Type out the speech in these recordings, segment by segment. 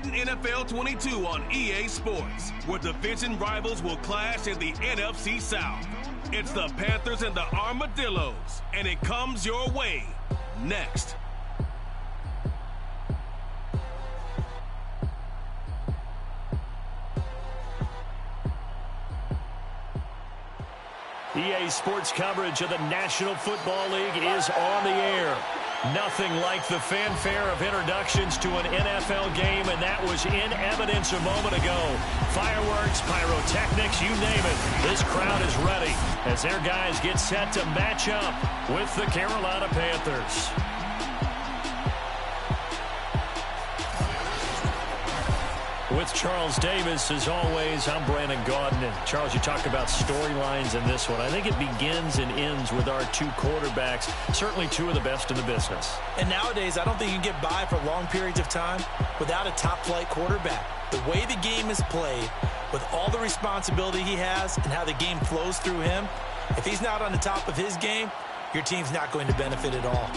NFL 22 on EA Sports, where division rivals will clash in the NFC South. It's the Panthers and the Armadillos, and it comes your way next. EA Sports coverage of the National Football League is on the air. Nothing like the fanfare of introductions to an NFL game, and that was in evidence a moment ago. Fireworks, pyrotechnics, you name it. This crowd is ready as their guys get set to match up with the Carolina Panthers. With Charles Davis, as always, I'm Brandon Gaudin. And Charles, you talk about storylines in this one. I think it begins and ends with our two quarterbacks, certainly two of the best in the business. And nowadays, I don't think you can get by for long periods of time without a top-flight quarterback. The way the game is played, with all the responsibility he has and how the game flows through him, if he's not on the top of his game, your team's not going to benefit at all.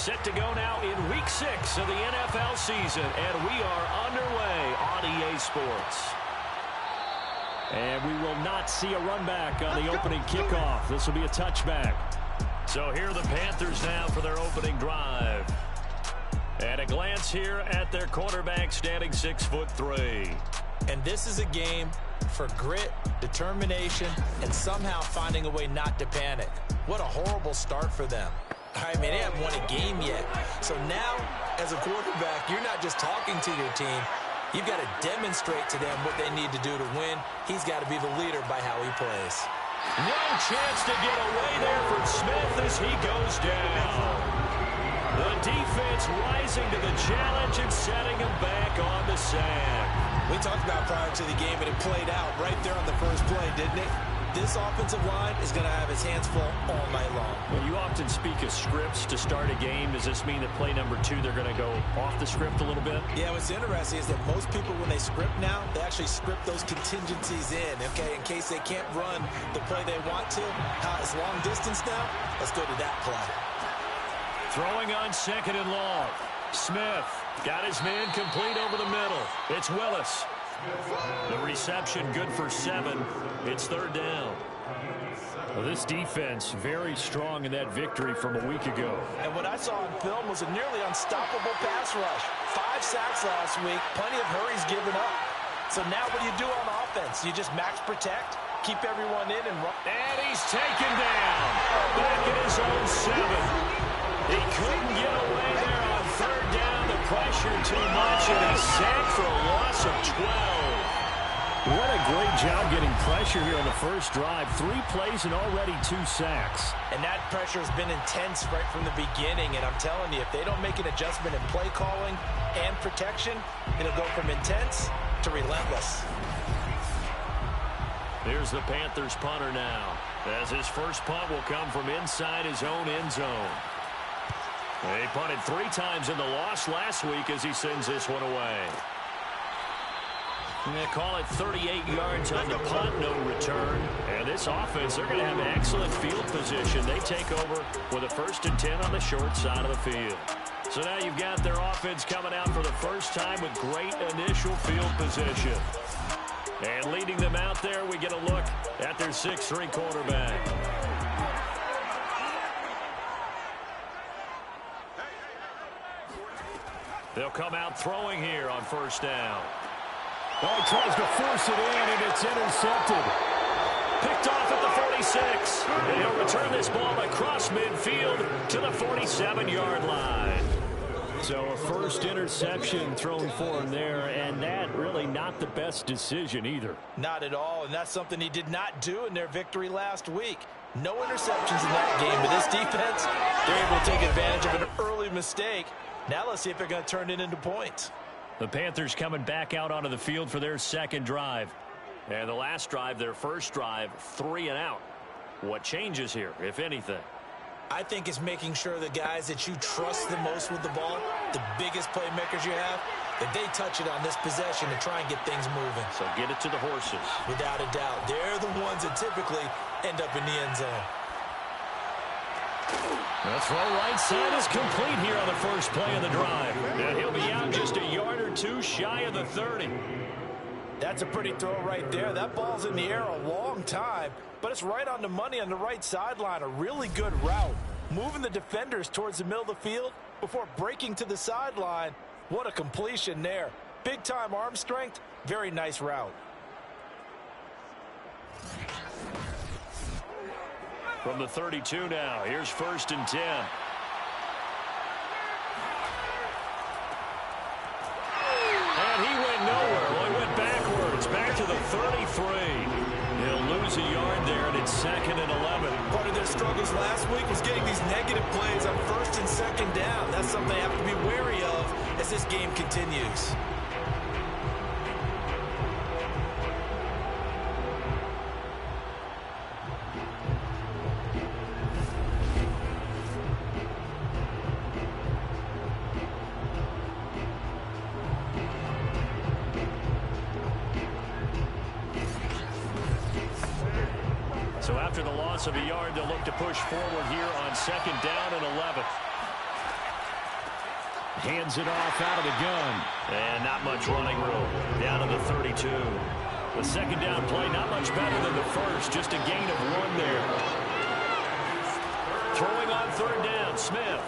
Set to go now in Week 6 of the NFL season, and we are underway on EA Sports. And we will not see a run back on the opening kickoff. This will be a touchback. So here are the Panthers now for their opening drive. At a glance here at their quarterback, standing 6'3". And this is a game for grit, determination, and somehow finding a way not to panic. What a horrible start for them. I mean, they haven't won a game yet. So now, as a quarterback, you're not just talking to your team. You've got to demonstrate to them what they need to do to win. He's got to be the leader by how he plays. No chance to get away there for Smith as he goes down. The defense rising to the challenge and setting him back on the sack. We talked about prior to the game, and it played out right there on the first play, didn't it? This offensive line is going to have his hands full all night long. Well, you often speak of scripts to start a game. Does this mean that play number 2, they're going to go off the script a little bit? Yeah, what's interesting is that most people, when they script now, they actually script those contingencies in, okay, in case they can't run the play they want to. It's long distance now. Let's go to that play. Throwing on 2nd and long. Smith got his man complete over the middle. It's Willis. The reception good for 7. It's 3rd down. Well, this defense very strong in that victory from a week ago. And what I saw on film was a nearly unstoppable pass rush. 5 sacks last week, plenty of hurries given up. So now what do you do on offense? You just max protect, keep everyone in and run. And he's taken down. Back at his own 7. He couldn't get away there on 3rd down. The pressure too much, and he's sacked for a loss of 12. What a great job getting pressure here on the first drive. 3 plays and already 2 sacks. And that pressure has been intense right from the beginning. And I'm telling you, if they don't make an adjustment in play calling and protection, it'll go from intense to relentless. Here's the Panthers punter now, as his first punt will come from inside his own end zone. He punted 3 times in the loss last week as he sends this one away. They call it 38 yards on the punt, no return. And this offense, they're going to have excellent field position. They take over with a 1st and 10 on the short side of the field. So now you've got their offense coming out for the first time with great initial field position. And leading them out there, we get a look at their 6'3" quarterback. They'll come out throwing here on 1st down. Oh, he tries to force it in, and it's intercepted. Picked off at the 46. And he'll return this ball across midfield to the 47-yard line. So a first interception thrown for him there, and that really not the best decision either. Not at all, and that's something he did not do in their victory last week. No interceptions in that game, but this defense, they're able to take advantage of an early mistake. Now let's see if they're going to turn it into points. The Panthers coming back out onto the field for their 2nd drive. And the last drive, their first drive, 3 and out. What changes here, if anything? I think it's making sure the guys that you trust the most with the ball, the biggest playmakers you have, that they touch it on this possession to try and get things moving. So get it to the horses. Without a doubt. They're the ones that typically end up in the end zone. The throw right side is complete here on the first play of the drive. And he'll be out just a yard or 2 shy of the 30. That's a pretty throw right there. That ball's in the air a long time, but it's right on the money on the right sideline. A really good route. Moving the defenders towards the middle of the field before breaking to the sideline. What a completion there. Big-time arm strength. Very nice route. From the 32 now, here's 1st and 10. And he went nowhere. Well, he went backwards, back to the 33. He'll lose a yard there, and it's 2nd and 11. Part of their struggles last week was getting these negative plays on 1st and 2nd down. That's something they have to be wary of as this game continues. So after the loss of a yard, they'll look to push forward here on 2nd down and 11. hands it off out of the gun. And not much running room. Down to the 32. The second down play, not much better than the first. Just a gain of 1 there. Throwing on third down, Smith.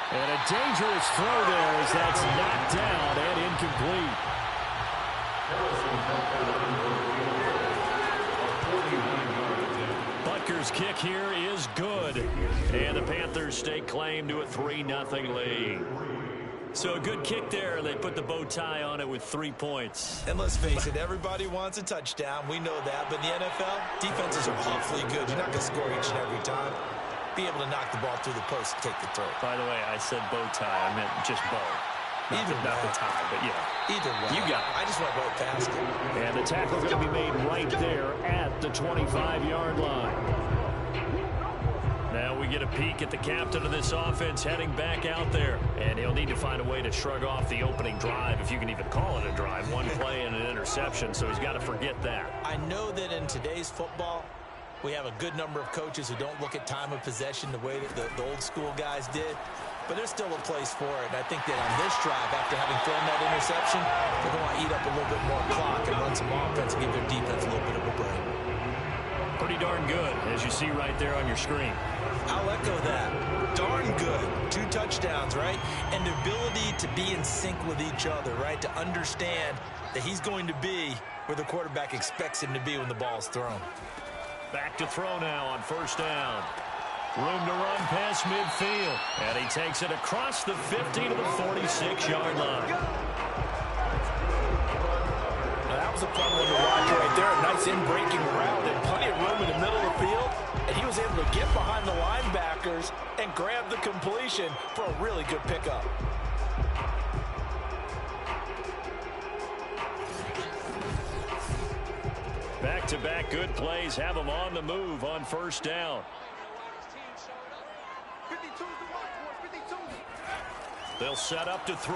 And a dangerous throw there as that's knocked down and incomplete. Butker's kick here is good. And the Panthers stake claim to a 3-0 lead. So a good kick there. They put the bow tie on it with 3 points. And let's face it, everybody wants a touchdown. We know that. But in the NFL, defenses are awfully good. You're not going to score each and every time. Be able to knock the ball through the post and take the throw. By the way, I said bow tie. I meant just bow. Not the tie, but yeah. Either way. You got it. I just went right past it. And the tackle going to be made right there at the 25-yard line. Now we get a peek at the captain of this offense heading back out there. And he'll need to find a way to shrug off the opening drive, if you can even call it a drive. 1 play and an interception, so he's got to forget that. I know that in today's football, we have a good number of coaches who don't look at time of possession the way that the old school guys did. But there's still a place for it. And I think that on this drive, after having thrown that interception, they're going to eat up a little bit more clock and run some offense and give their defense a little bit of a break. Pretty darn good, as you see right there on your screen. I'll echo that. Darn good. 2 touchdowns, right? And the ability to be in sync with each other, right? To understand that he's going to be where the quarterback expects him to be when the ball's thrown. Back to throw now on first down. Room to run past midfield. And he takes it across the 50 to the 46-yard line. Now that was a fun one to watch right there. A nice in-breaking route and plenty of room in the middle of the field. And he was able to get behind the linebackers and grab the completion for a really good pickup. Back-to-back good plays have him on the move on first down. They'll set up to throw.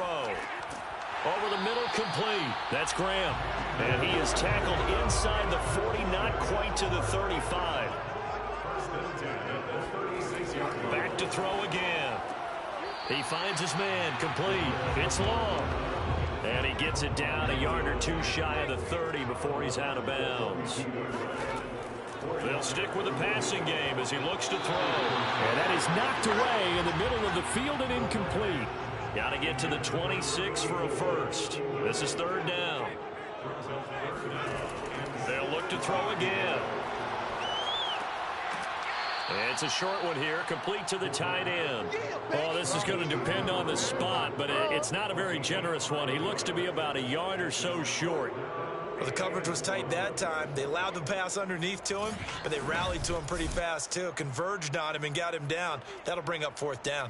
Over the middle, complete. That's Graham. And he is tackled inside the 40, not quite to the 35. Back to throw again. He finds his man, complete. It's long. And he gets it down a yard or 2 shy of the 30 before he's out of bounds. They'll stick with the passing game as he looks to throw. And that is knocked away in the middle of the field and incomplete. Got to get to the 26 for a first. This is third down. They'll look to throw again. It's a short one here, complete to the tight end. Oh, this is going to depend on the spot, but it's not a very generous one. He looks to be about a yard or so short. Well, the coverage was tight that time. They allowed the pass underneath to him, but they rallied to him pretty fast, too. Converged on him and got him down. That'll bring up fourth down.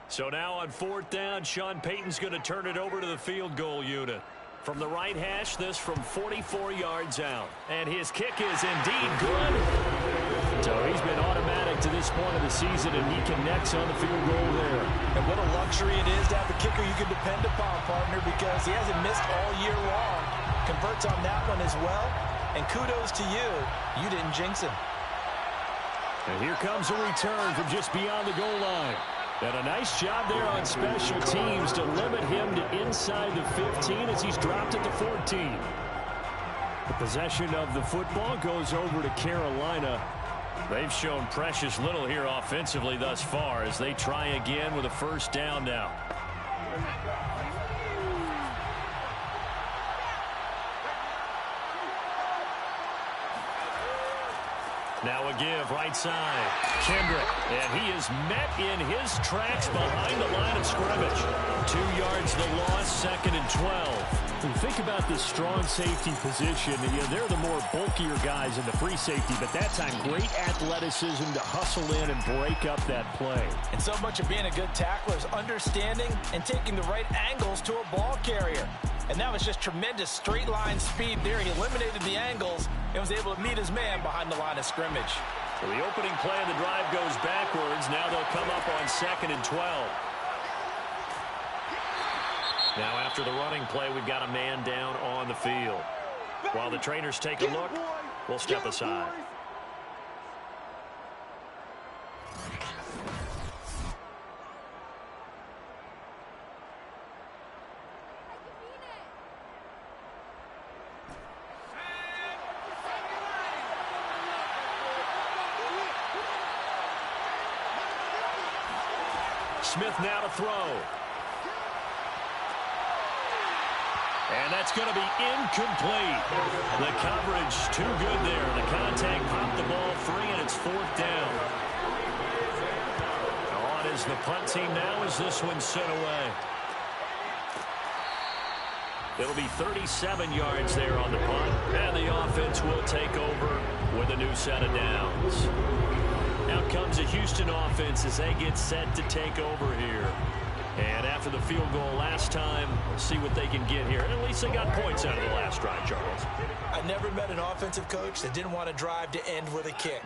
So now on fourth down, Sean Payton's going to turn it over to the field goal unit. From the right hash, this from 44 yards out. And his kick is indeed good. So he's been automatic to this point of the season, and he connects on the field goal there. And what a luxury it is to have a kicker you can depend upon, partner, because he hasn't missed all year long. Converts on that one as well. And kudos to you. You didn't jinx him. And here comes a return from just beyond the goal line. And a nice job there on special teams to limit him to inside the 15 as he's dropped at the 14. The possession of the football goes over to Carolina. They've shown precious little here offensively thus far as they try again with a first down now. Now a give right side. Kendrick. And he is met in his tracks behind the line of scrimmage. 2 yards the loss, second and 12. When you think about this strong safety position, they're the more bulkier guys in the free safety, but that time great athleticism to hustle in and break up that play. And so much of being a good tackler is understanding and taking the right angles to a ball carrier. And that was just tremendous straight line speed there. He eliminated the angles and was able to meet his man behind the line of scrimmage. So the opening play of the drive goes backwards. Now they'll come up on second and 12. Now after the running play, we've got a man down on the field. While the trainers take a look, will step aside. Smith now to throw. And that's going to be incomplete. The coverage too good there. The contact popped the ball free, and it's 4th down. On is the punt team now as this one's sent away. It'll be 37 yards there on the punt, and the offense will take over with a new set of downs. Out comes the Houston offense as they get set to take over here. And after the field goal last time, we'll see what they can get here. And at least they got points out of the last drive, Charles. I never met an offensive coach that didn't want to drive to end with a kick.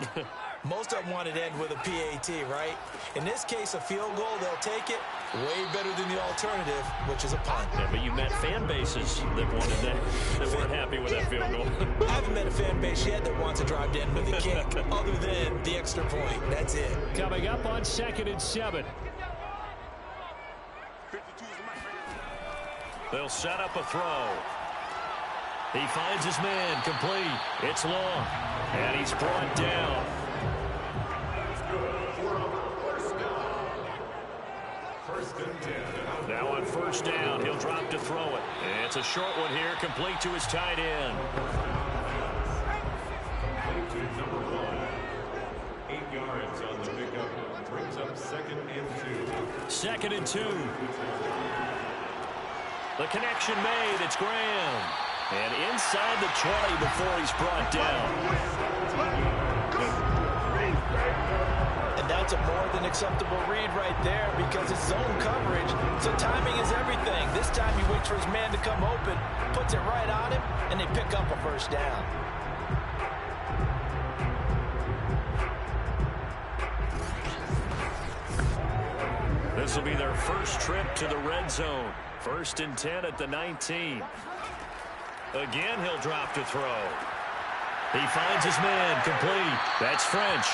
Most of them wanted to end with a PAT, right? In this case, a field goal, they'll take it. Way better than the alternative, which is a punt. Yeah, but you met fan bases that wanted that weren't happy with that field goal. I haven't met a fan base yet that wants to drive to end with a kick, other than the extra point. That's it. Coming up on 2nd and 7. They'll set up a throw. He finds his man, complete. It's long, and he's brought down. Now on 1st down, he'll drop to throw it. And it's a short one here, complete to his tight end. 8 yards on the pickup. Brings up 2nd and 2. 2nd and 2. The connection made. It's Graham. And inside the 20 before he's brought down. And that's a more than acceptable read right there because it's zone coverage. So timing is everything. This time he waits for his man to come open, puts it right on him, and they pick up a 1st down. This will be their first trip to the red zone. 1st and 10 at the 19. Again, he'll drop to throw. He finds his man, complete. That's French.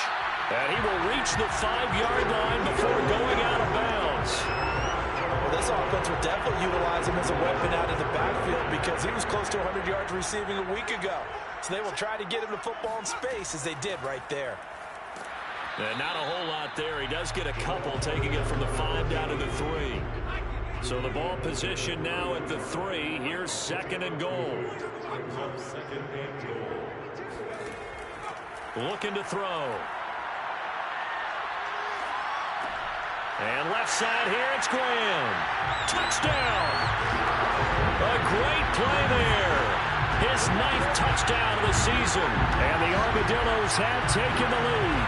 And he will reach the 5-yard line before going out of bounds. Well, this offense will definitely utilize him as a weapon out of the backfield because he was close to 100 yards receiving a week ago. So they will try to get him the football in space as they did right there. And not a whole lot there. He does get a couple, taking it from the 5 down to the 3. So the ball position now at the 3. Here's 2nd and goal. 2nd and goal. Looking to throw. And left side here, it's Graham. Touchdown! A great play there. His 9th touchdown of the season. And the Armadillos have taken the lead.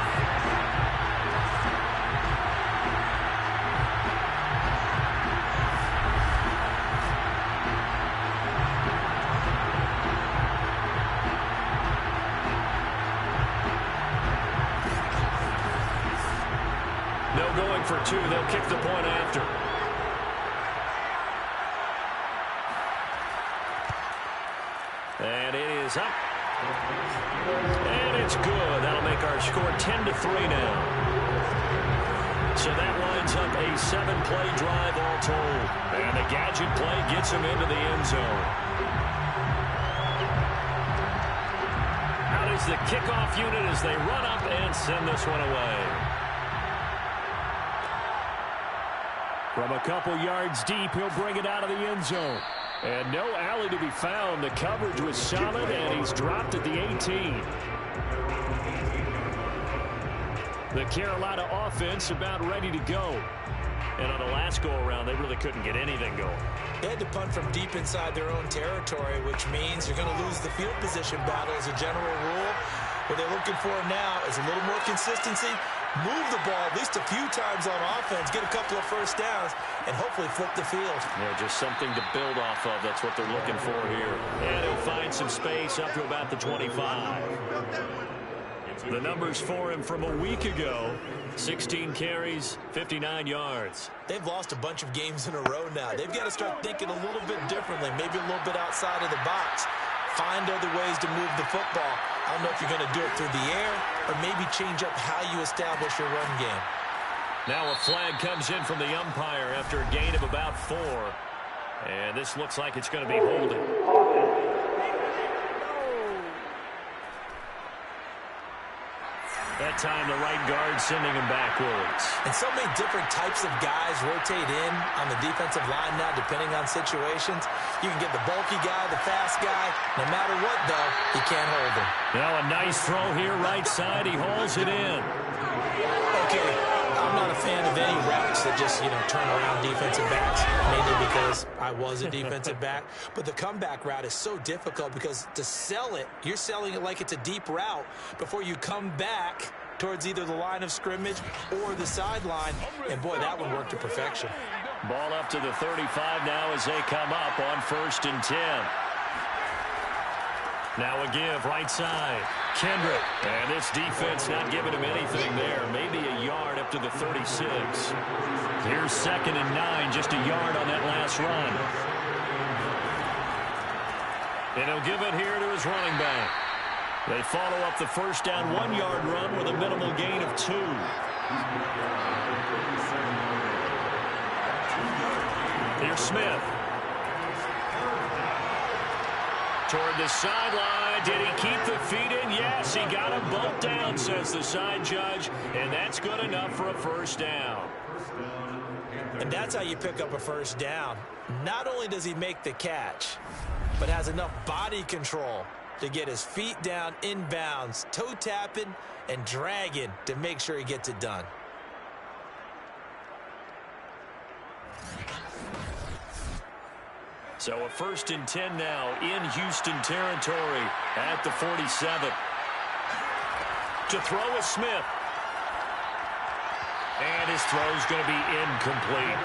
Going for 2. They'll kick the point after. And it is up. And it's good. That'll make our score 10-3 now. So that lines up a 7-play drive all told. And the gadget play gets him into the end zone. Out is the kickoff unit as they run up and send this one away. From a couple yards deep, he'll bring it out of the end zone. And no alley to be found. The coverage was solid, and he's dropped at the 18. The Carolina offense about ready to go. And on the last go-around, they really couldn't get anything going. They had to punt from deep inside their own territory, which means you're going to lose the field position battle as a general rule. What they're looking for now is a little more consistency, move the ball at least a few times on offense, get a couple of 1st downs, and hopefully flip the field. Yeah, just something to build off of. That's what they're looking for here. And he'll find some space up to about the 25. The numbers for him from a week ago, 16 carries, 59 yards. They've lost a bunch of games in a row now. They've got to start thinking a little bit differently, maybe a little bit outside of the box. Find other ways to move the football. I don't know if you're going to do it through the air or maybe change up how you establish your run game. Now a flag comes in from the umpire after a gain of about 4. And this looks like it's going to be holding. That time the right guard sending him backwards. And so many different types of guys rotate in on the defensive line now, depending on situations. You can get the bulky guy, the fast guy. No matter what, though, you can't hold him. Now a nice throw here, right side. He hauls it in. Okay, I'm not a fan of any routes that just, turn around defensive backs, mainly because I was a defensive back. But the comeback route is so difficult because to sell it, you're selling it like it's a deep route before you come back towards either the line of scrimmage or the sideline. And, boy, that one worked to perfection. Ball up to the 35 now as they come up on 1st and 10. Now a give, right side. Kendrick. And this defense not giving him anything there. Maybe a yard up to the 36. Here's 2nd and 9, just a yard on that last run. And he'll give it here to his running back. They follow up the first down 1-yard run with a minimal gain of 2. Here's Smith. Toward the sideline. Did he keep the feet in? Yes, he got them both down, says the side judge. And that's good enough for a first down. And that's how you pick up a first down. Not only does he make the catch, but has enough body control to get his feet down inbounds, toe tapping and dragging to make sure he gets it done. So a 1st and 10 now in Houston territory at the 47. To throw is Smith. And his throw is going to be incomplete.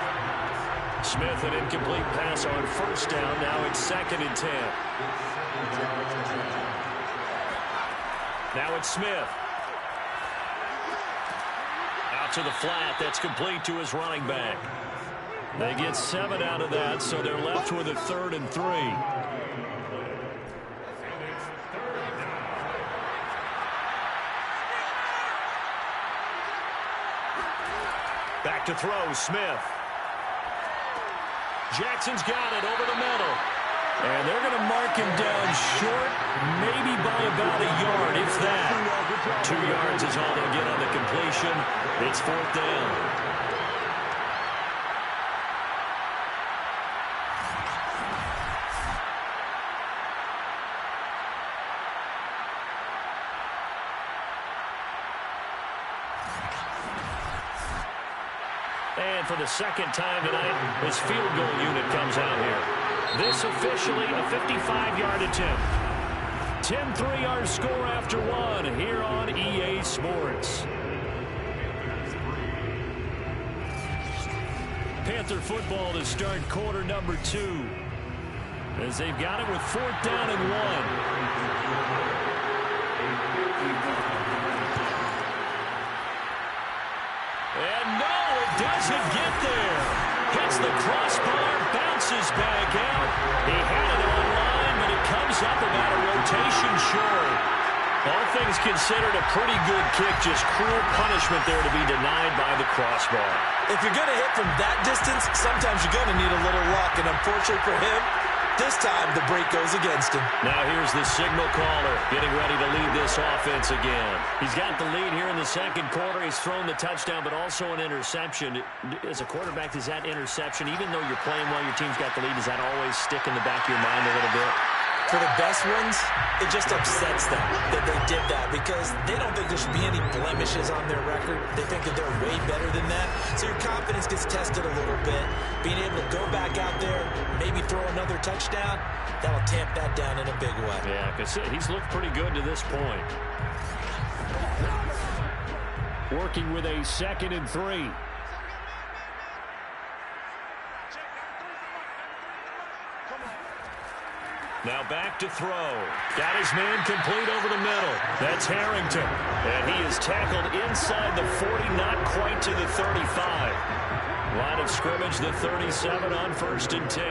Smith, an incomplete pass on 1st down. Now it's 2nd and 10. Now it's Smith. Out to the flat. That's complete to his running back. They get 7 out of that, so they're left with a 3rd and 3. Back to throw, Smith. Jackson's got it over the middle. And they're going to mark him down short, maybe by about a yard, if that. 2 yards is all they'll get on the completion. It's 4th down. And for the 2nd time tonight, this field goal unit comes out here. This officially a 55-yard attempt. 10-3 our score after 1 here on EA Sports. Panther football to start quarter number 2. As they've got it with 4th down and 1. Doesn't get there. Hits the crossbar, bounces back out. He had it online, but it comes up about a rotation short. All things considered, a pretty good kick. Just cruel punishment there to be denied by the crossbar. If you're going to hit from that distance, sometimes you're going to need a little luck. And unfortunately for him, this time the break goes against him. Now here's the signal caller getting ready to lead this offense again. He's got the lead here in the 2nd quarter. He's thrown the touchdown, but also an interception. As a quarterback, does that interception, even though you're playing well, your team's got the lead, does that always stick in the back of your mind a little bit? For the best ones, it just upsets them that they did that because they don't think there should be any blemishes on their record. They think that they're way better than that. So your confidence gets tested a little bit. Being able to go back out there, maybe throw another touchdown, that'll tamp that down in a big way. Yeah, because he's looked pretty good to this point. Working with a 2nd and 3. Now back to throw. Got his man complete over the middle. That's Harrington. And he is tackled inside the 40, not quite to the 35. Line of scrimmage, the 37 on 1st and 10.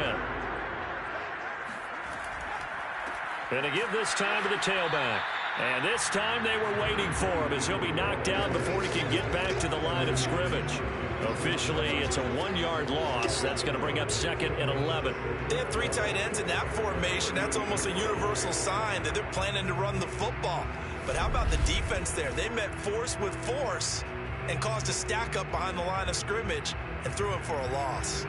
And to give this time to the tailback. And this time they were waiting for him as he'll be knocked down before he can get back to the line of scrimmage. Officially, it's a 1-yard loss. That's going to bring up 2nd and 11. They have 3 tight ends in that formation. That's almost a universal sign that they're planning to run the football. But how about the defense there? They met force with force and caused a stack up behind the line of scrimmage and threw him for a loss.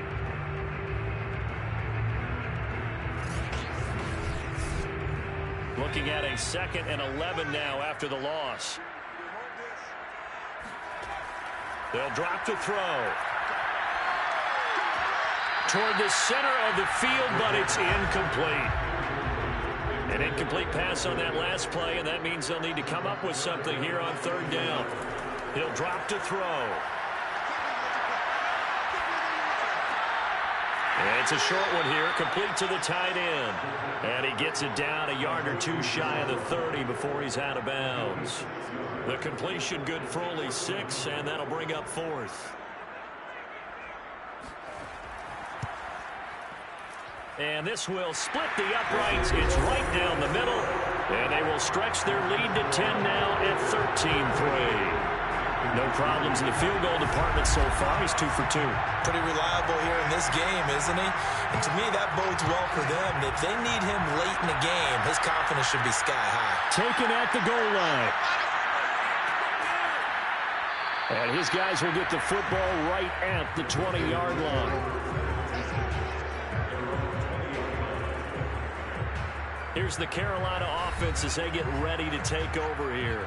Looking at a 2nd and 11 now after the loss. They'll drop to throw. Toward the center of the field, but it's incomplete. An incomplete pass on that last play, and that means they'll need to come up with something here on 3rd down. He'll drop to throw. And it's a short one here, complete to the tight end. And he gets it down a yard or 2 shy of the 30 before he's out of bounds. The completion good for only 6, and that'll bring up 4th. And this will split the uprights. It's right down the middle. And they will stretch their lead to 10 now at 13-3. No problems in the field goal department so far. He's 2 for 2. Pretty reliable here in this game, isn't he? And to me, that bodes well for them. If they need him late in the game, his confidence should be sky high. Taken at the goal line. And his guys will get the football right at the 20-yard line. Here's the Carolina offense as they get ready to take over here.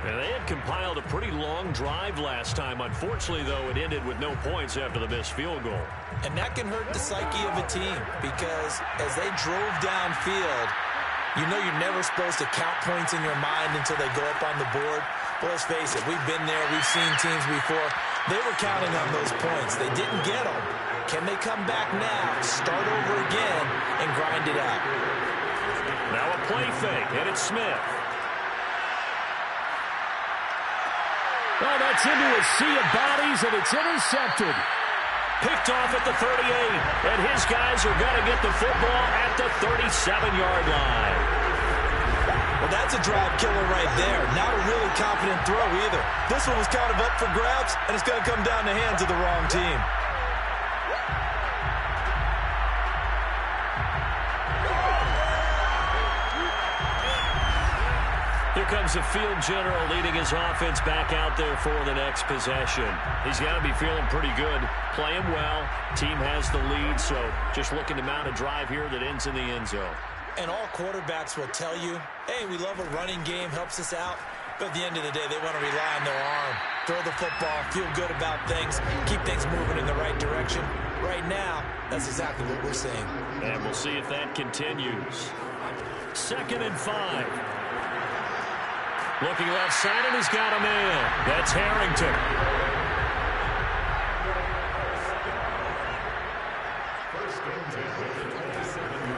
And they had compiled a pretty long drive last time. Unfortunately, though, it ended with no points after the missed field goal. And that can hurt the psyche of a team because as they drove downfield, you know you're never supposed to count points in your mind until they go up on the board. But let's face it, we've been there. We've seen teams before. They were counting on those points. They didn't get them. Can they come back now, start over again, and grind it out? Now a play fake, and it's Smith. Well, that's into a sea of bodies, and it's intercepted. Picked off at the 38, and his guys are going to get the football at the 37-yard line. Well, that's a drive killer right there. Not a really confident throw either. This one was kind of up for grabs, and it's going to come down the hands of the wrong team. Here comes the field general leading his offense back out there for the next possession. He's got to be feeling pretty good, playing well. Team has the lead, so just looking to mount a drive here that ends in the end zone. And all quarterbacks will tell you, hey, we love a running game, helps us out. But at the end of the day, they want to rely on their arm. Throw the football, feel good about things, keep things moving in the right direction. Right now, that's exactly what we're seeing. And we'll see if that continues. 2nd and 5. Looking left side, and he's got a man. That's Harrington.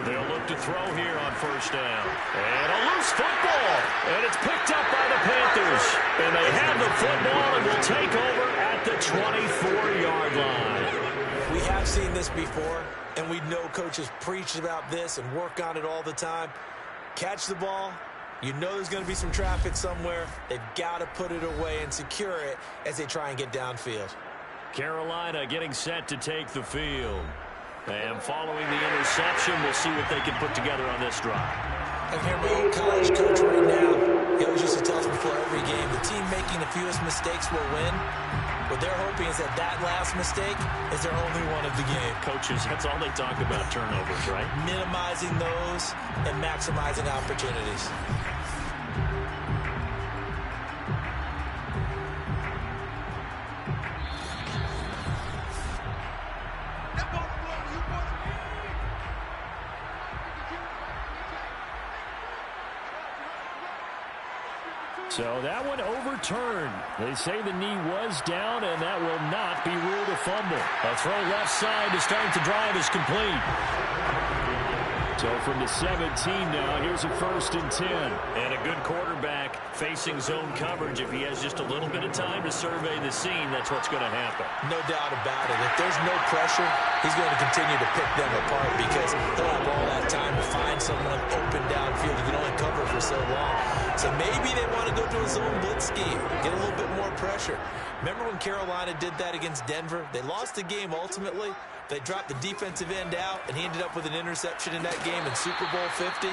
They'll look to throw here on 1st down. And a loose football. And it's picked up by the Panthers. And they have the football and will take over at the 24-yard line. We have seen this before, and we know coaches preach about this and work on it all the time. Catch the ball. You know there's going to be some traffic somewhere. They've got to put it away and secure it as they try and get downfield. Carolina getting set to take the field. And following the interception, we'll see what they can put together on this drive. I can hear my old college coach right now. He always used to tell us before every game, the team making the fewest mistakes will win. What they're hoping is that that last mistake is their only one of the game. Coaches, that's all they talk about, turnovers, right? Minimizing those and maximizing opportunities. So that one overturned. They say the knee was down, and that will not be ruled a fumble. A throw left side to start the drive is complete. So from the 17 now, here's a 1st and 10. And a good quarterback facing zone coverage. If he has just a little bit of time to survey the scene, that's what's going to happen. No doubt about it. If there's no pressure, he's going to continue to pick them apart because he'll have all that time to find someone open downfield. You can only cover for so long. So maybe they want to go to a zone blitz scheme, get a little bit more pressure. Remember when Carolina did that against Denver? They lost the game ultimately. They dropped the defensive end out, and he ended up with an interception in that game in Super Bowl 50.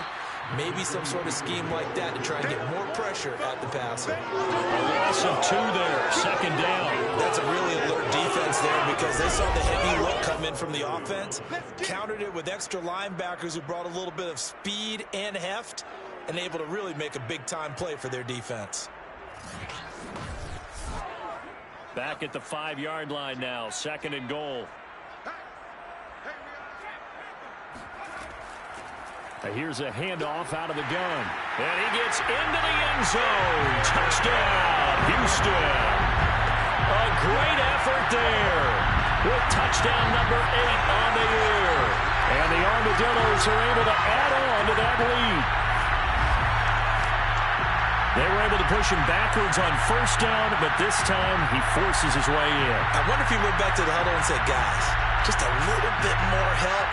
Maybe some sort of scheme like that to try and get more pressure at the passer. A loss of 2 there, second down. That's a really alert defense there because they saw the heavy look come in from the offense, countered it with extra linebackers who brought a little bit of speed and heft, and able to really make a big-time play for their defense. Back at the 5-yard line now, second and goal. Here's a handoff out of the gun. And he gets into the end zone. Touchdown, Houston. A great effort there with touchdown number 8 on the year. And the Armadillos are able to add on to that lead. They were able to push him backwards on first down, but this time he forces his way in. I wonder if he went back to the huddle and said, guys, just a little bit more help,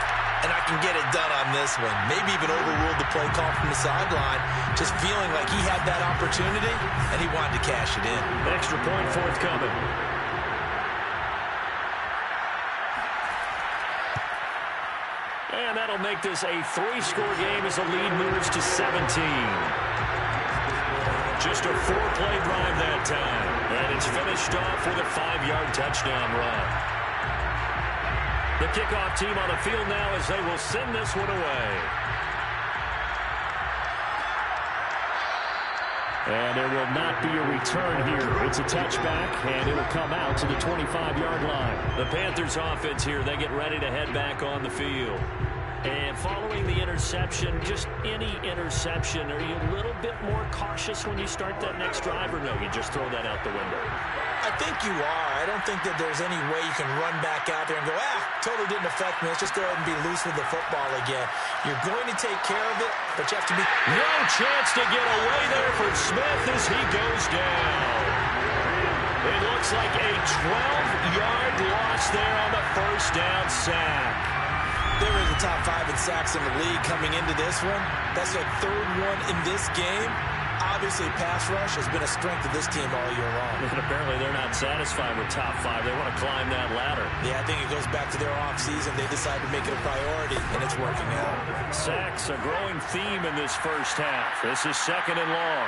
and I can get it done on this one. Maybe even overruled the play call from the sideline, just feeling like he had that opportunity, and he wanted to cash it in. Extra point forthcoming. And that'll make this a 3-score game as the lead moves to 17. Just a 4-play drive that time. And it's finished off with a 5-yard touchdown run. The kickoff team on the field now as they will send this one away. And there will not be a return here. It's a touchback, and it'll come out to the 25-yard line. The Panthers offense here, they get ready to head back on the field. And following the interception, just any interception, are you a little bit more cautious when you start that next drive, or no, you just throw that out the window? I think you are. I don't think that there's any way you can run back out there and go, totally didn't affect me. Let's just go ahead and be loose with the football again. You're going to take care of it, but you have to be... No chance to get away there for Smith as he goes down. It looks like a 12-yard loss there on the first down sack. They were in the top 5 in sacks in the league coming into this one. That's their 3rd one in this game. Obviously, pass rush has been a strength of this team all year long. And apparently they're not satisfied with top 5. They want to climb that ladder. Yeah, I think it goes back to their offseason. They decided to make it a priority, and it's working out. Sacks, a growing theme in this first half. This is second and long.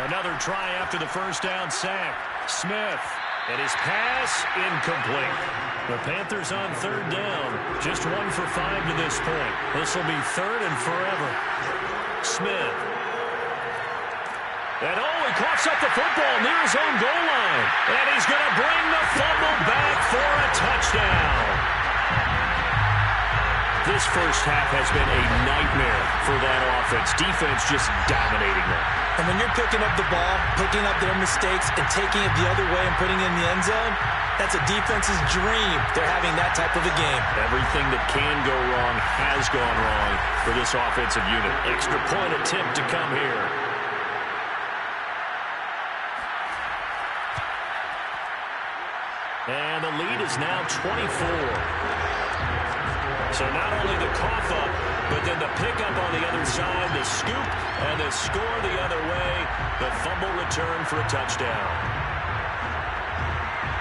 Another try after the first down sack. Smith, and his pass incomplete. The Panthers on 3rd down. Just 1 for 5 to this point. This will be 3rd and forever. Smith. And he coughs up the football near his own goal line. And he's going to bring the fumble back for a touchdown. This first half has been a nightmare for that offense. Defense just dominating them. And when you're picking up the ball, picking up their mistakes, and taking it the other way and putting it in the end zone, that's a defense's dream. They're having that type of a game. Everything that can go wrong has gone wrong for this offensive unit. Extra point attempt to come here. And the lead is now 24. So not only the cough up, but then the pickup on the other side, the scoop, and the score the other way. The fumble return for a touchdown.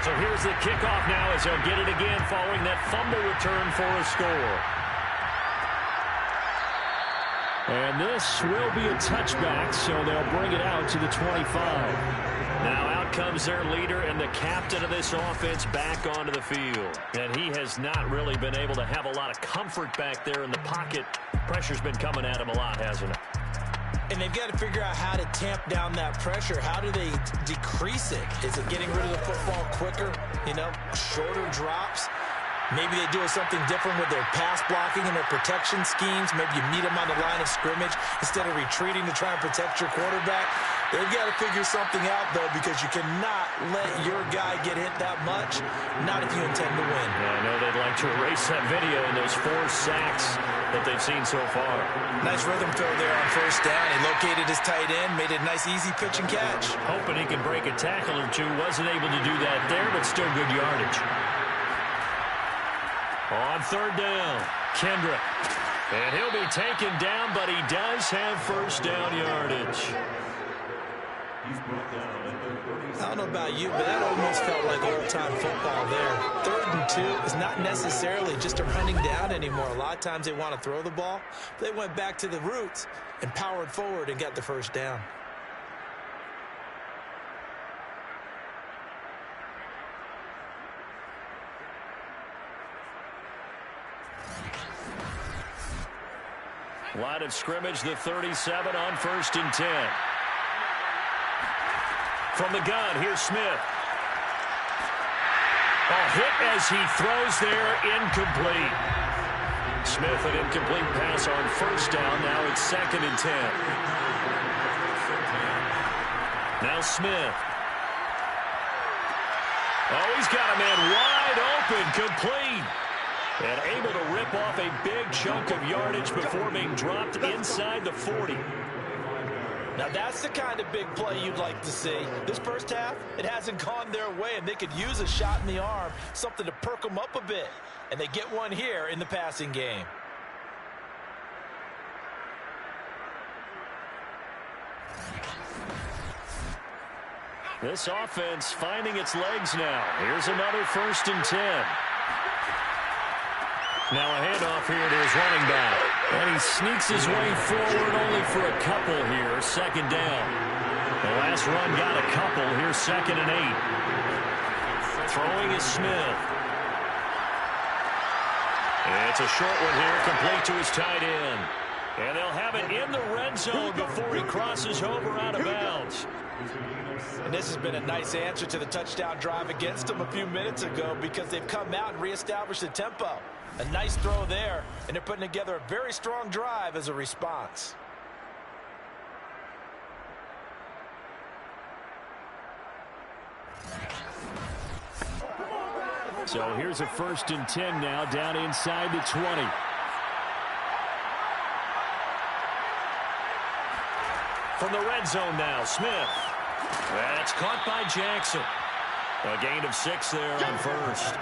So here's the kickoff now as they'll get it again following that fumble return for a score. And this will be a touchback, so they'll bring it out to the 25. Now out comes their leader and the captain of this offense back onto the field. And he has not really been able to have a lot of comfort back there in the pocket. Pressure's been coming at him a lot, hasn't it? And they've got to figure out how to tamp down that pressure. How do they decrease it? Is it getting rid of the football quicker? Shorter drops? Maybe they do something different with their pass blocking and their protection schemes. Maybe you meet them on the line of scrimmage instead of retreating to try and protect your quarterback. They've got to figure something out, though, because you cannot let your guy get hit that much, not if you intend to win. Yeah, I know they'd like to erase that video and those 4 sacks that they've seen so far. Nice rhythm throw there on first down. He located his tight end, made it a nice, easy pitch and catch. Hoping he can break a tackle or two. Wasn't able to do that there, but still good yardage. On 3rd down, Kendrick. And he'll be taken down, but he does have first down yardage. I don't know about you, but that almost felt like old-time football there. 3rd and 2 is not necessarily just a running down anymore. A lot of times they want to throw the ball. They went back to the roots and powered forward and got the first down. Line of scrimmage, the 37 on 1st and 10. From the gun, here's Smith. A hit as he throws there, incomplete. Smith, an incomplete pass on 1st down. Now it's 2nd and 10. Now Smith. Oh, he's got a man wide open, complete. And able to rip off a big chunk of yardage before being dropped inside the 40. Now that's the kind of big play you'd like to see. This first half, it hasn't gone their way, and they could use a shot in the arm, something to perk them up a bit. And they get one here in the passing game. This offense finding its legs now. Here's another 1st and 10. Now a handoff here to his running back. And he sneaks his way forward only for a couple here. 2nd down. The last run got a couple. Here's 2nd and 8. Throwing is Smith. And it's a short one here, complete to his tight end. And they'll have it in the red zone before he crosses over out of bounds. And this has been a nice answer to the touchdown drive against them a few minutes ago because they've come out and reestablished the tempo. A nice throw there, and they're putting together a very strong drive as a response. So here's a 1st and 10 now, down inside the 20. From the red zone now, Smith. That's caught by Jackson. A gain of 6 there on 1st.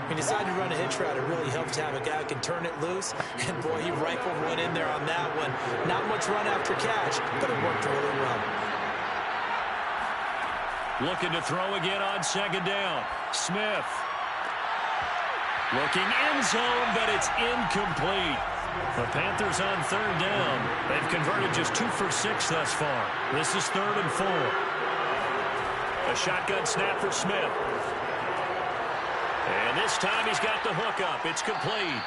He decided to run a hitch route. It really helps to have a guy who can turn it loose. And, boy, he rifled one in there on that one. Not much run after catch, but it worked really well. Looking to throw again on 2nd down. Smith. Looking end zone, but it's incomplete. The Panthers on 3rd down. They've converted just 2 for 6 thus far. This is 3rd and 4. A shotgun snap for Smith. And this time he's got the hook up. It's complete.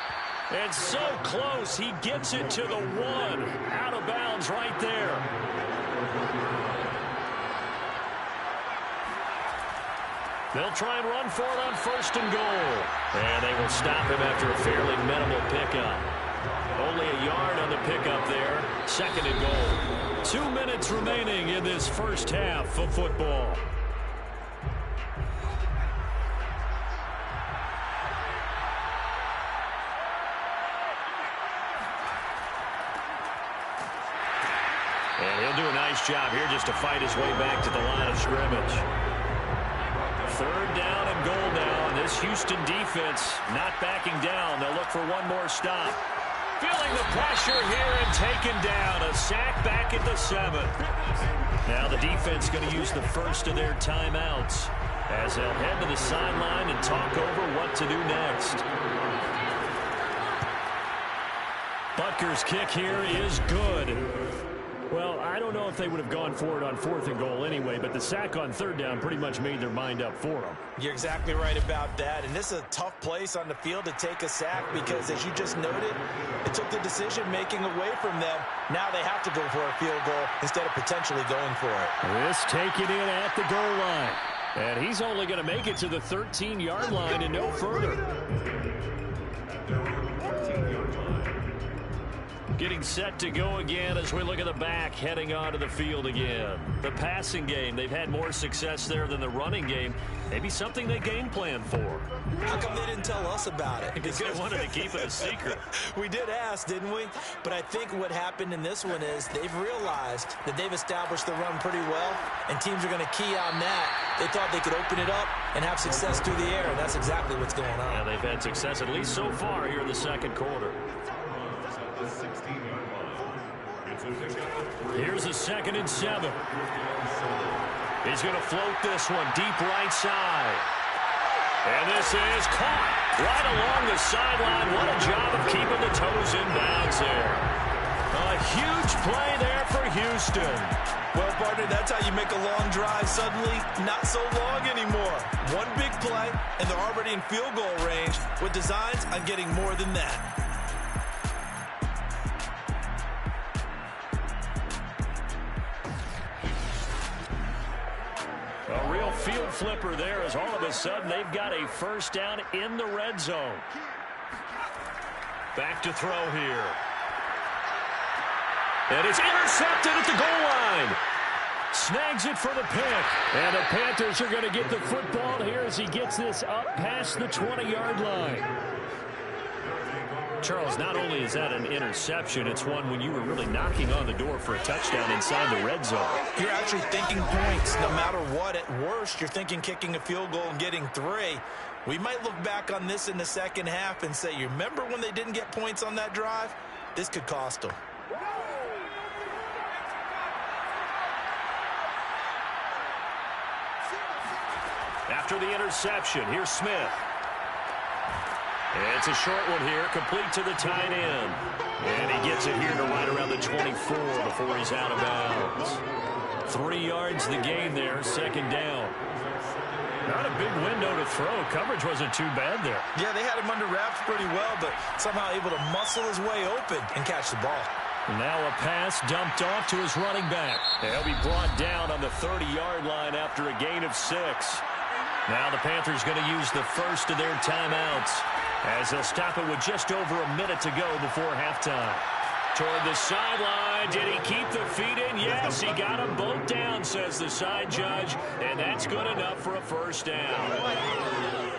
And so close, he gets it to the 1. Out of bounds right there. They'll try and run for it on 1st and goal. And they will stop him after a fairly minimal pickup. Only a yard on the pickup there. 2nd and goal. 2 minutes remaining in this first half of football. And he'll do a nice job here just to fight his way back to the line of scrimmage. 3rd down and goal now. And this Houston defense not backing down. They'll look for one more stop. Feeling the pressure here and taken down. A sack back at the 7. Now the defense going to use the first of their timeouts as they'll head to the sideline and talk over what to do next. Butker's kick here is good. Well, I don't know if they would have gone for it on 4th and goal anyway, but the sack on 3rd down pretty much made their mind up for them. You're exactly right about that, and this is a tough place on the field to take a sack because, as you just noted, it took the decision-making away from them. Now they have to go for a field goal instead of potentially going for it. This taken in at the goal line, and he's only going to make it to the 13-yard line and no further. Getting set to go again as we look at the back heading onto the field again. The passing game, they've had more success there than the running game. Maybe something they game plan for. How come they didn't tell us about it? Because they wanted to keep it a secret. We did ask, didn't we? But I think what happened in this one is they've realized that they've established the run pretty well, and teams are going to key on that. They thought they could open it up and have success through the air, and that's exactly what's going on. Yeah, they've had success at least so far here in the second quarter. the 16-yard line. It's a pickup of 3. Here's a 2nd and 7. He's going to float this one deep right side. And this is caught right along the sideline. What a job of keeping the toes in bounds there. A huge play there for Houston. Well, partner, that's how you make a long drive suddenly not so long anymore. One big play, and they're already in field goal range with designs on getting more than that. A real field flipper there as all of a sudden they've got a first down in the red zone. Back to throw here. And it's intercepted at the goal line. Snags it for the pick. And the Panthers are going to get the football here as he gets this up past the 20-yard line. Charles, not only is that an interception, it's one when you were really knocking on the door for a touchdown inside the red zone. You're actually thinking points no matter what. At worst, you're thinking kicking a field goal and getting 3. We might look back on this in the second half and say, you remember when they didn't get points on that drive? This could cost them. After the interception, here's Smith. It's a short one here, complete to the tight end. And he gets it here to right around the 24 before he's out of bounds. 3 yards the gain there, 2nd down. Not a big window to throw. Coverage wasn't too bad there. Yeah, they had him under wraps pretty well, but somehow able to muscle his way open and catch the ball. Now a pass dumped off to his running back. He'll be brought down on the 30-yard line after a gain of 6. Now the Panthers going to use the first of their timeouts as they'll stop it with just over a minute to go before halftime. Toward the sideline. Did he keep the feet in? Yes, he got them both down, says the side judge, and that's good enough for a first down.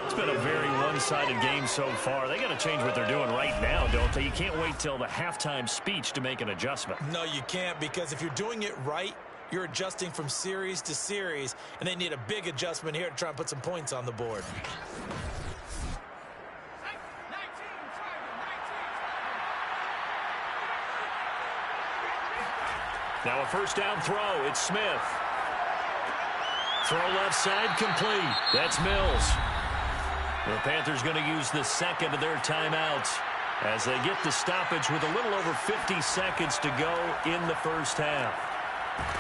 It's been a very one-sided game so far. They got to change what they're doing right now, don't they? You can't wait till the halftime speech to make an adjustment. No, you can't, because if you're doing it right, you're adjusting from series to series, and they need a big adjustment here to try and put some points on the board. Now a first down throw. It's Smith. Throw left side complete. That's Mills. The Panthers going to use the second of their timeouts as they get the stoppage with a little over 50 seconds to go in the first half.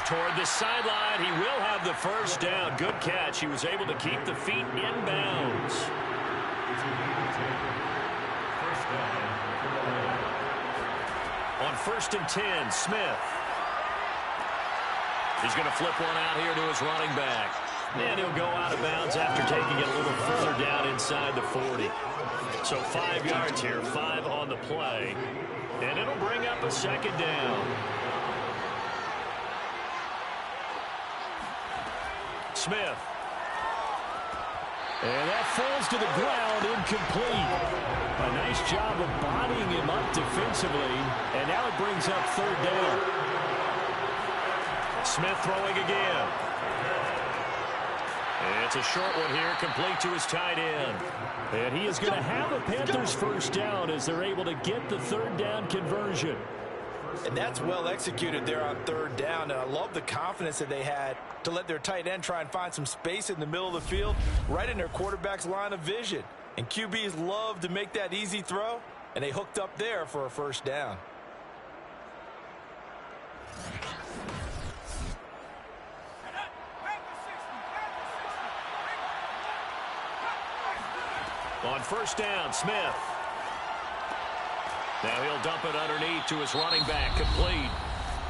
Toward the sideline, he will have the first down. Good catch. He was able to keep the feet in bounds. On 1st and 10, Smith. He's going to flip one out here to his running back. And he'll go out of bounds after taking it a little further down inside the 40. So 5 yards here, 5 on the play. And it'll bring up a 2nd down. Smith. And that falls to the ground, incomplete. A nice job of bodying him up defensively. And now it brings up 3rd down. Smith throwing again. It's a short one here, complete to his tight end. And he is going to have a Panthers first down as they're able to get the 3rd down conversion. And that's well executed there on 3rd down. And I love the confidence that they had to let their tight end try and find some space in the middle of the field, right in their quarterback's line of vision. And QBs love to make that easy throw, and they hooked up there for a first down. On 1st down, Smith. Now he'll dump it underneath to his running back, complete.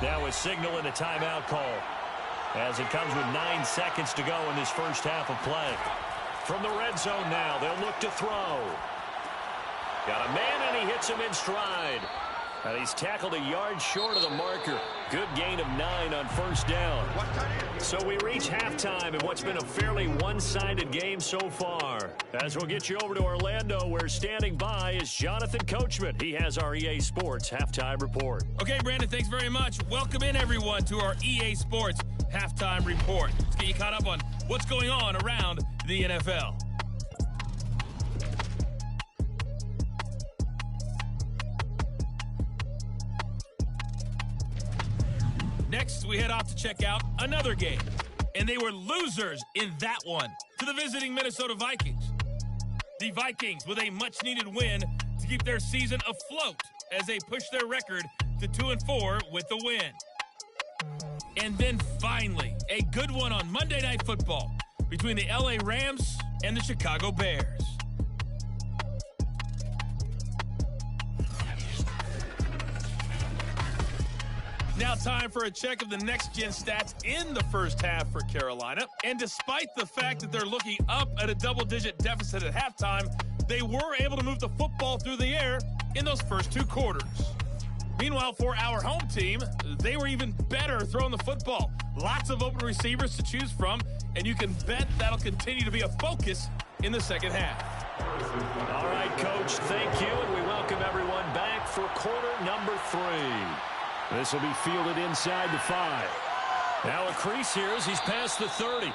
Now a signal and a timeout call as it comes with 9 seconds to go in this first half of play. From the red zone now, they'll look to throw. Got a man and he hits him in stride. And he's tackled a yard short of the marker. Good gain of 9 on 1st down. So we reach halftime in what's been a fairly one-sided game so far. As we'll get you over to Orlando, where standing by is Jonathan Coachman. He has our EA Sports Halftime Report. Okay, Brandon, thanks very much. Welcome in, everyone, to our EA Sports Halftime Report. Let's get you caught up on what's going on around the NFL. Next, we head off to check out another game. And they were losers in that one to the visiting Minnesota Vikings. The Vikings with a much-needed win to keep their season afloat as they push their record to 2-4 with the win. And then finally, a good one on Monday Night Football between the LA Rams and the Chicago Bears. Now time for a check of the next-gen stats in the first half for Carolina. And despite the fact that they're looking up at a double-digit deficit at halftime, they were able to move the football through the air in those first two quarters. Meanwhile, for our home team, they were even better throwing the football. Lots of open receivers to choose from, and you can bet that'll continue to be a focus in the second half. All right, Coach, thank you, and we welcome everyone back for quarter number 3. This will be fielded inside the 5. Now a crease here as he's past the 30.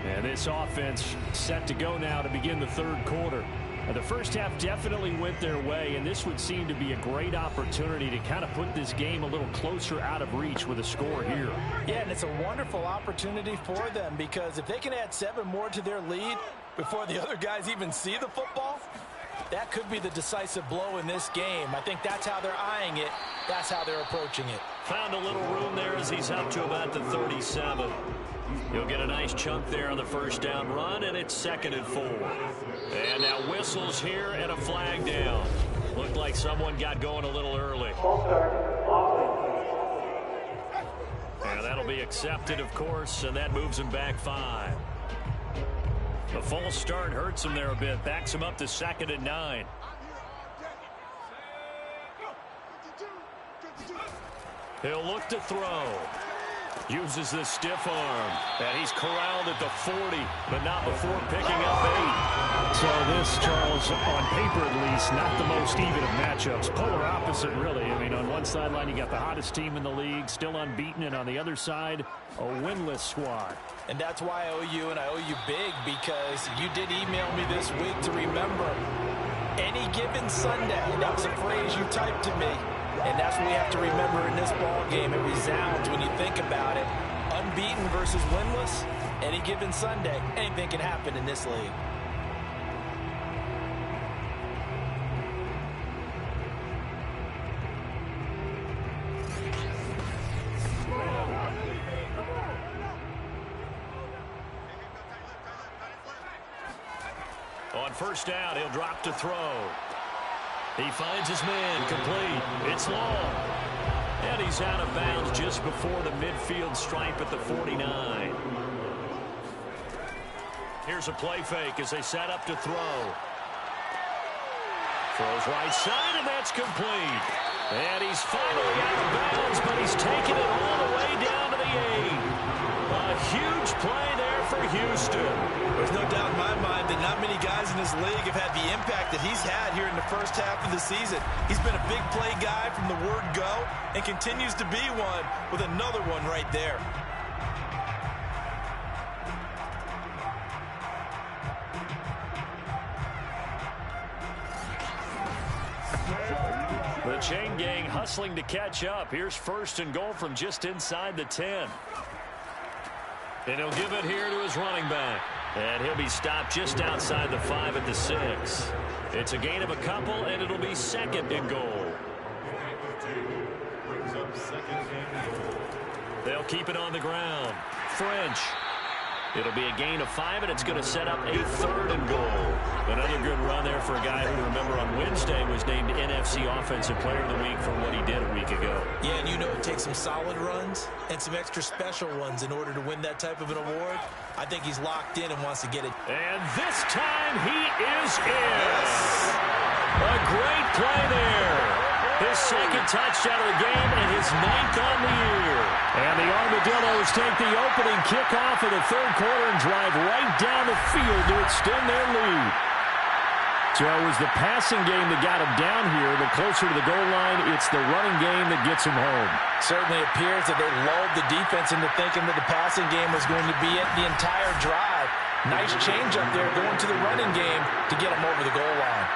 And this offense set to go now to begin the third quarter. The first half definitely went their way, and this would seem to be a great opportunity to kind of put this game a little closer out of reach with a score here. Yeah, and it's a wonderful opportunity for them because if they can add 7 more to their lead before the other guys even see the football, that could be the decisive blow in this game. I think that's how they're eyeing it. That's how they're approaching it. Found a little room there as he's up to about the 37. He'll get a nice chunk there on the first down run, and it's 2nd and 4. And now whistles here and a flag down. Looked like someone got going a little early. And that'll be accepted, of course, and that moves him back 5. The false start hurts him there a bit. Backs him up to 2nd and 9. He'll look to throw. Uses the stiff arm. And he's corralled at the 40, but not before picking up 8. So this, Charles, on paper at least, not the most even of matchups. Polar opposite, really. I mean, on one sideline, you got the hottest team in the league, still unbeaten, and on the other side, a winless squad. And that's why I owe you, and I owe you big, because you did email me this week to remember any given Sunday. That was a phrase you typed to me. And that's what we have to remember in this ball game. It resounds when you think about it. Unbeaten versus winless, any given Sunday, anything can happen in this league. On first down, he'll drop to throw. He finds his man, complete. It's long. And he's out of bounds just before the midfield stripe at the 49. Here's a play fake as they set up to throw. Throws right side, and that's complete. And he's finally out of bounds, but he's taken it all the way down to the 8. A huge play there for Houston. There's no doubt in my mind that not many guys in this league have had the impact that he's had here in the first half of the season. He's been a big play guy from the word go and continues to be one with another one right there. The chain gang hustling to catch up. Here's 1st and goal from just inside the 10. And he'll give it here to his running back. And he'll be stopped just outside the 5 at the 6. It's a gain of a couple, and it'll be 2nd and goal. They'll keep it on the ground. French. It'll be a gain of 5, and it's going to set up a 3rd and goal. Another good run there for a guy who, remember, on Wednesday was named NFC Offensive Player of the Week for what he did a week ago. Yeah, and you know it takes some solid runs and some extra special ones in order to win that type of an award. I think he's locked in and wants to get it. And this time he is in. Yes. A great play there. His 2nd touchdown of the game and his 9th on the year. And the Armadillos take the opening kickoff of the 3rd quarter and drive right down the field to extend their lead. So it was the passing game that got him down here. The closer to the goal line, it's the running game that gets him home. Certainly appears that they lulled the defense into thinking that the passing game was going to be it the entire drive. Nice change up there going to the running game to get him over the goal line.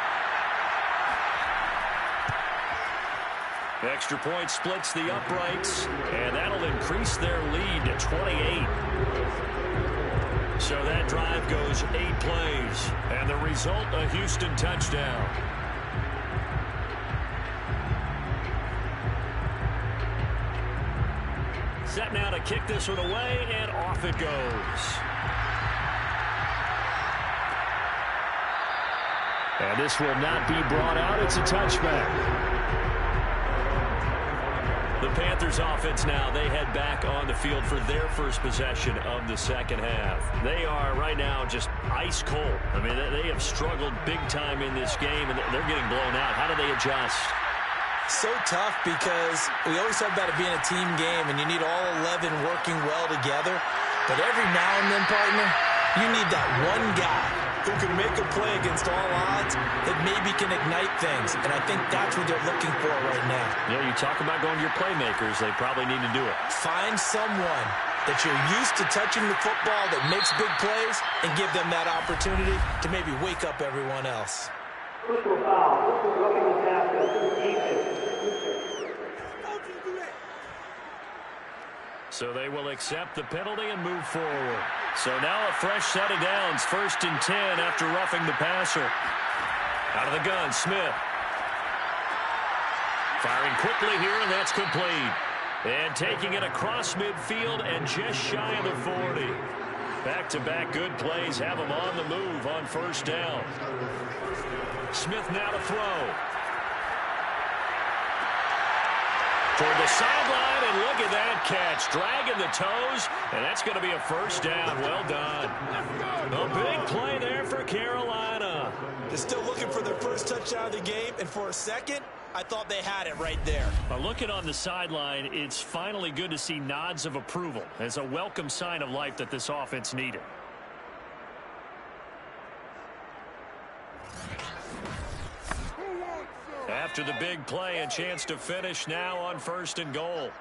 Extra point splits the uprights, and that'll increase their lead to 28. So that drive goes 8 plays, and the result, a Houston touchdown. Set now to kick this one away, and off it goes. And this will not be brought out. It's a touchback. The Panthers offense now, they head back on the field for their first possession of the second half. They are right now just ice cold. I mean, they have struggled big time in this game, and they're getting blown out. How do they adjust? So tough because we always talk about it being a team game, and you need all 11 working well together. But every now and then, partner, you need that one guy who can make a play against all odds that maybe can ignite things. And I think that's what they're looking for right now. Yeah, you talk about going to your playmakers. They probably need to do it. Find someone that you're used to touching the football that makes big plays and give them that opportunity to maybe wake up everyone else. So they will accept the penalty and move forward. So now a fresh set of downs, 1st and 10 after roughing the passer. Out of the gun, Smith. Firing quickly here, and that's complete. And taking it across midfield and just shy of the 40. Back-to-back good plays have them on the move on 1st down. Smith now to throw. Toward the sideline, and look at that catch. Dragging the toes, and that's going to be a 1st down. Well done. A big play there for Carolina. They're still looking for their first touchdown of the game, and for a second, I thought they had it right there. Looking on the sideline, it's finally good to see nods of approval. It's a welcome sign of life that this offense needed. After the big play, a chance to finish now on 1st and goal.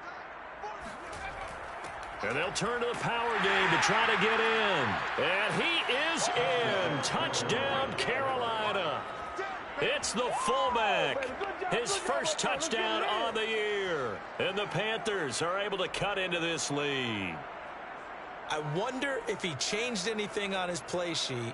And they'll turn to the power game to try to get in. And he is in. Touchdown, Carolina. It's the fullback. His first touchdown on the year. And the Panthers are able to cut into this lead. I wonder if he changed anything on his play sheet,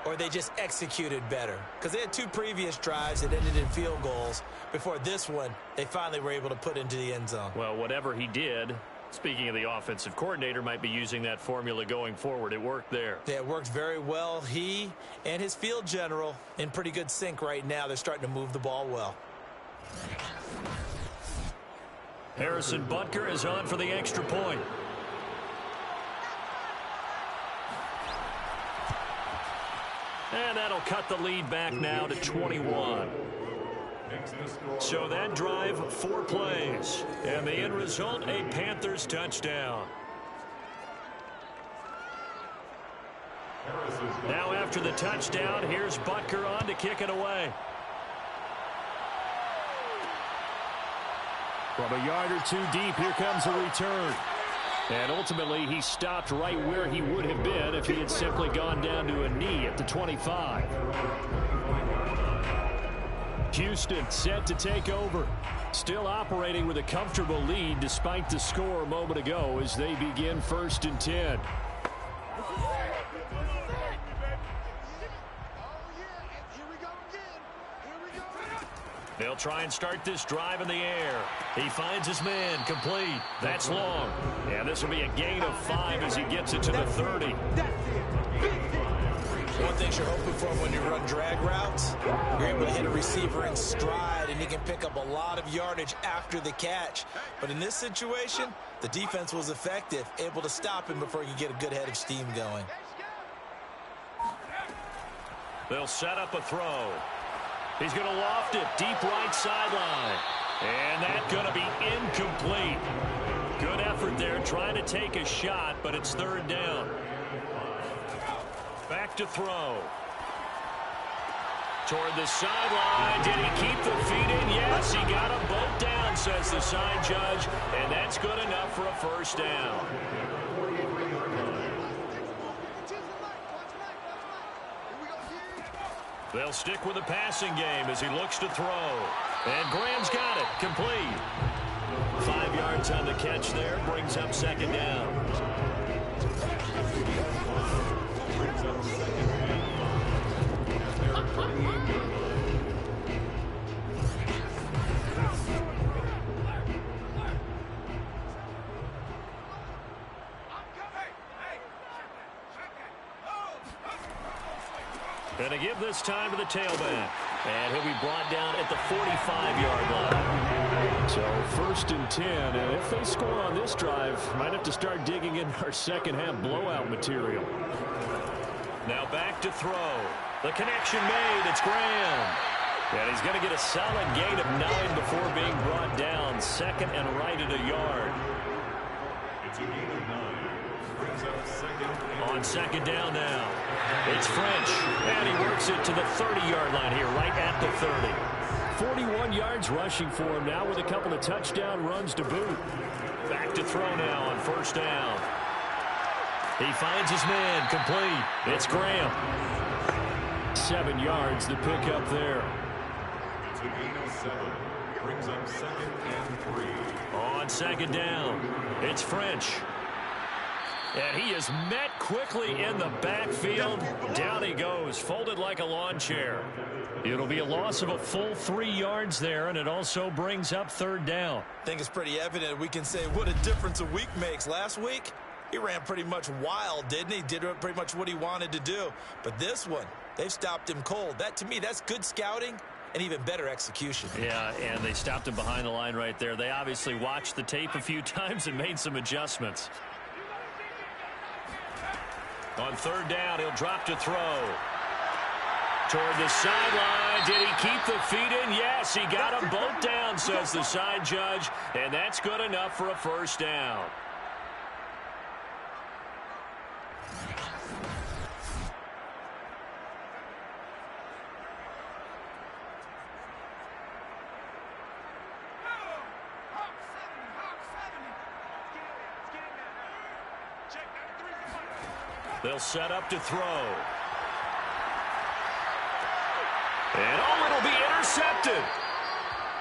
or they just executed better. Because they had 2 previous drives that ended in field goals. Before this one, they finally were able to put into the end zone. Well, whatever he did, speaking of the offensive coordinator, might be using that formula going forward. It worked there. Yeah, it worked very well. He and his field general in pretty good sync right now. They're starting to move the ball well. Harrison Butker is on for the extra point. And that'll cut the lead back now to 21. So that drive, 4 plays. And the end result, a Panthers touchdown. Now after the touchdown, here's Butker on to kick it away. From a yard or 2 deep, here comes a return. And ultimately, he stopped right where he would have been if he had simply gone down to a knee at the 25. Houston set to take over. Still operating with a comfortable lead despite the score a moment ago as they begin 1st and 10. They'll try and start this drive in the air. He finds his man, complete. That's long. And this will be a gain of 5 as he gets it to the 30. One thing you're hoping for when you run drag routes, you're able to hit a receiver in stride, and he can pick up a lot of yardage after the catch. But in this situation, the defense was effective, able to stop him before he could get a good head of steam going. They'll set up a throw. He's going to loft it deep right sideline. And that's going to be incomplete. Good effort there trying to take a shot, but it's 3rd down. Back to throw. Toward the sideline. Did he keep the feet in? Yes, he got them both down, says the sign judge. And that's good enough for a 1st down. They'll stick with the passing game as he looks to throw. And Graham's got it. Complete. 5 yards on the catch there. Brings up second down. Brings up second down. As they're bringing going to give this time to the tailback. And he'll be brought down at the 45-yard line. So 1st and 10, and if they score on this drive, might have to start digging in our second-half blowout material. Now back to throw. The connection made. It's Graham. And he's going to get a solid gain of 9 before being brought down. Second and right at a yard. It's a gain of 9. Brings up second down. On second down now. It's French. And he works it to the 30-yard line here, right at the 30. 41 yards rushing for him now with a couple of touchdown runs to boot. Back to throw now on first down. He finds his man. Complete. It's Graham. 7 yards to pick up there. It's a gain of 7. Brings up second and 3. On second down, it's French. And he is met quickly in the backfield. Down he goes, folded like a lawn chair. It'll be a loss of a full 3 yards there, and it also brings up third down. I think it's pretty evident we can say what a difference a week makes. Last week, he ran pretty much wild, didn't he? Did pretty much what he wanted to do. But this one, they've stopped him cold. That, to me, that's good scouting and even better execution. Yeah, and they stopped him behind the line right there. They obviously watched the tape a few times and made some adjustments. On third down, he'll drop to throw. Toward the sideline. Did he keep the feet in? Yes, he got them both down, says the side judge. And that's good enough for a first down. They'll set up to throw. And it'll be intercepted.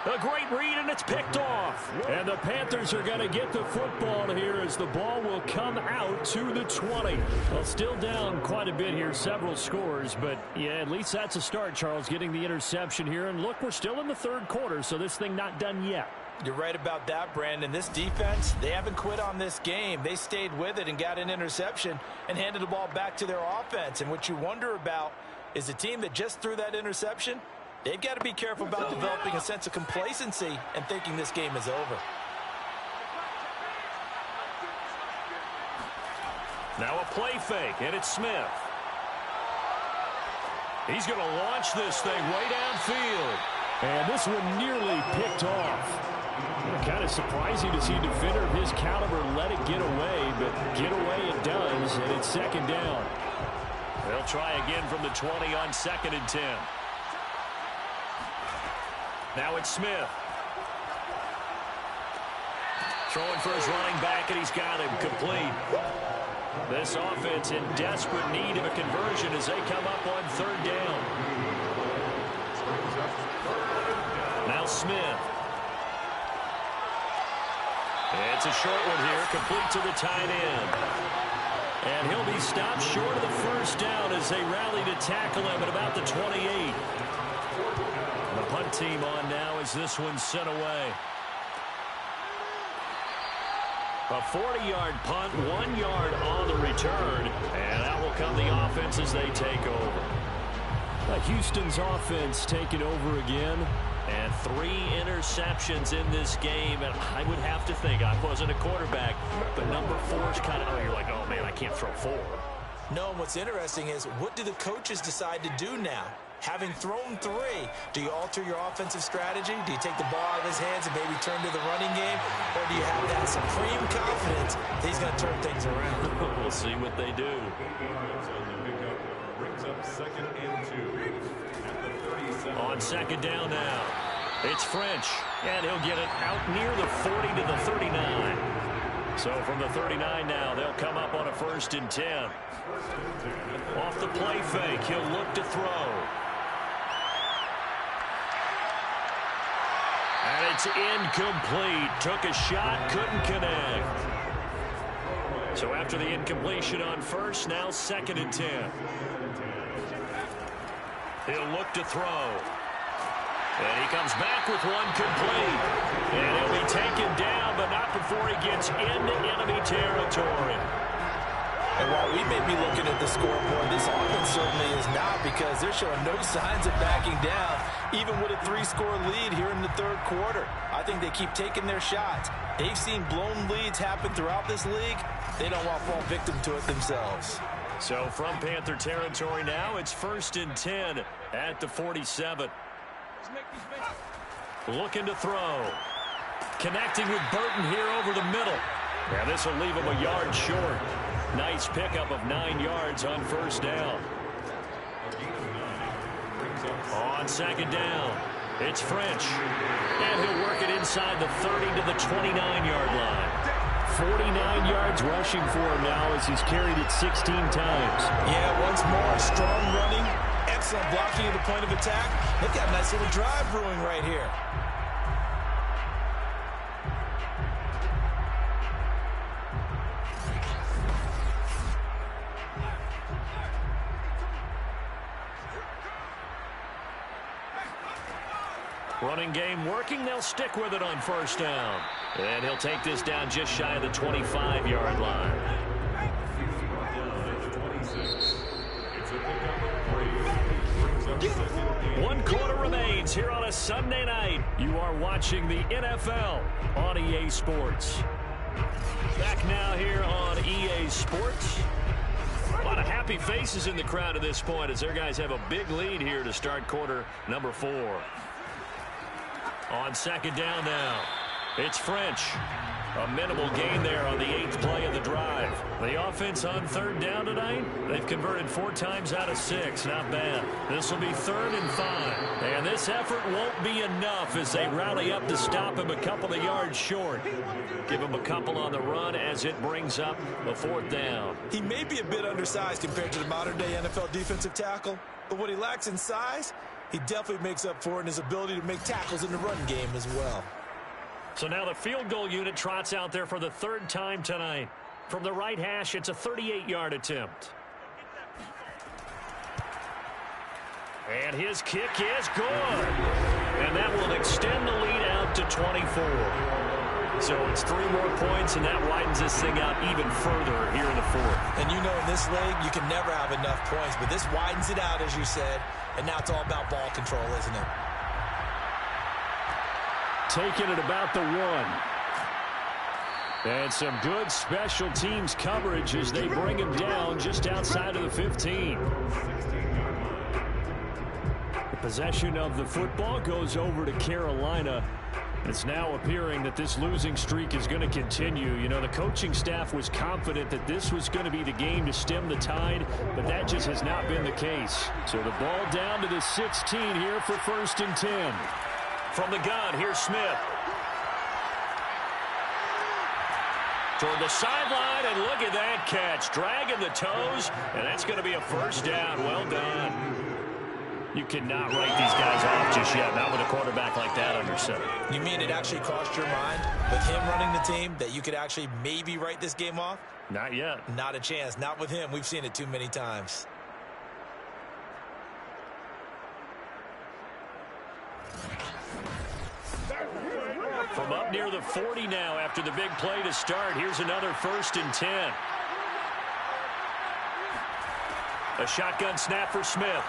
A great read, and it's picked off. And the Panthers are going to get the football here as the ball will come out to the 20. Well, still down quite a bit here, several scores, but yeah, at least that's a start, Charles, getting the interception here. And look, we're still in the third quarter, so this thing not done yet. You're right about that, Brandon. This defense, they haven't quit on this game. They stayed with it and got an interception and handed the ball back to their offense. And what you wonder about is the team that just threw that interception, they've got to be careful about developing a sense of complacency and thinking this game is over. Now a play fake, and it's Smith. He's going to launch this thing way downfield. And this one nearly picked off. Kind of surprising to see a defender of his caliber let it get away, but get away it does, and it's second down. They'll try again from the 20 on second and 10. Now it's Smith. Throwing for his running back, and he's got him complete. This offense in desperate need of a conversion as they come up on third down. Now Smith. It's a short one here, complete to the tight end. And he'll be stopped short of the first down as they rally to tackle him at about the 28. The punt team on now as this one's sent away. A 40-yard punt, 1 yard on the return. And that will come the offense as they take over. Houston's offense taking over again. And 3 interceptions in this game. And I would have to think, I wasn't a quarterback, but number 4 is kind of, you're like, oh, man, I can't throw 4. No, what's interesting is what do the coaches decide to do now? Having thrown 3, do you alter your offensive strategy? Do you take the ball out of his hands and maybe turn to the running game? Or do you have that supreme confidence that he's going to turn things around? We'll see what they do. Brings up second and 2. On second down now, it's French, and he'll get it out near the 40 to the 39. So from the 39 now, they'll come up on a 1st and 10. Off the play fake, he'll look to throw. It's incomplete. Took a shot, couldn't connect. So after the incompletion on first, now 2nd and 10. He'll look to throw. And he comes back with one complete. And he'll be taken down, but not before he gets into enemy territory. And while we may be looking at the scoreboard, this offense certainly is not, because they're showing no signs of backing down, even with a 3-score lead here in the 3rd quarter. I think they keep taking their shots. They've seen blown leads happen throughout this league. They don't want to fall victim to it themselves. So from Panther territory now, it's 1st and 10 at the 47. Looking to throw. Connecting with Burton here over the middle. Now this will leave him a yard short. Nice pickup of 9 yards on 1st down. On 2nd down, it's French. And he'll work it inside the 30 to the 29-yard line. 49 yards rushing for him now as he's carried it 16 times. Yeah, once more, strong running, excellent blocking at the point of attack. They've got a nice little drive brewing right here. Running game working. They'll stick with it on 1st down. And he'll take this down just shy of the 25-yard line. One quarter remains here on a Sunday night. You are watching the NFL on EA Sports. Back now here on EA Sports. A lot of happy faces in the crowd at this point as their guys have a big lead here to start quarter number 4. On 2nd down now, it's French. A minimal gain there on the 8th play of the drive. The offense on 3rd down tonight, they've converted 4 times out of 6. Not bad. This will be 3rd and 5. And this effort won't be enough as they rally up to stop him a couple of yards short. Give him a couple on the run as it brings up a 4th down. He may be a bit undersized compared to the modern-day NFL defensive tackle, but what he lacks in size, he definitely makes up for in his ability to make tackles in the run game as well. So now the field goal unit trots out there for the 3rd time tonight. From the right hash, it's a 38-yard attempt. And his kick is good. And that will extend the lead out to 24. So it's 3 more points, and that widens this thing out even further here in the 4th. And you know, in this league, you can never have enough points, but this widens it out, as you said, and now it's all about ball control, isn't it? Taking it about the 1. And some good special teams coverage as they bring him down just outside of the 15. The possession of the football goes over to Carolina. It's now appearing that this losing streak is going to continue. You know, the coaching staff was confident that this was going to be the game to stem the tide, but that just has not been the case. So the ball down to the 16 here for 1st and 10. From the gun, here's Smith. Toward the sideline, and look at that catch. Dragging the toes, and that's going to be a 1st down. Well done. You cannot write these guys off just yet, not with a quarterback like that under center. You mean it actually crossed your mind with him running the team that you could actually maybe write this game off? Not yet. Not a chance. Not with him. We've seen it too many times. From up near the 40 now after the big play to start. Here's another 1st and 10. A shotgun snap for Smith.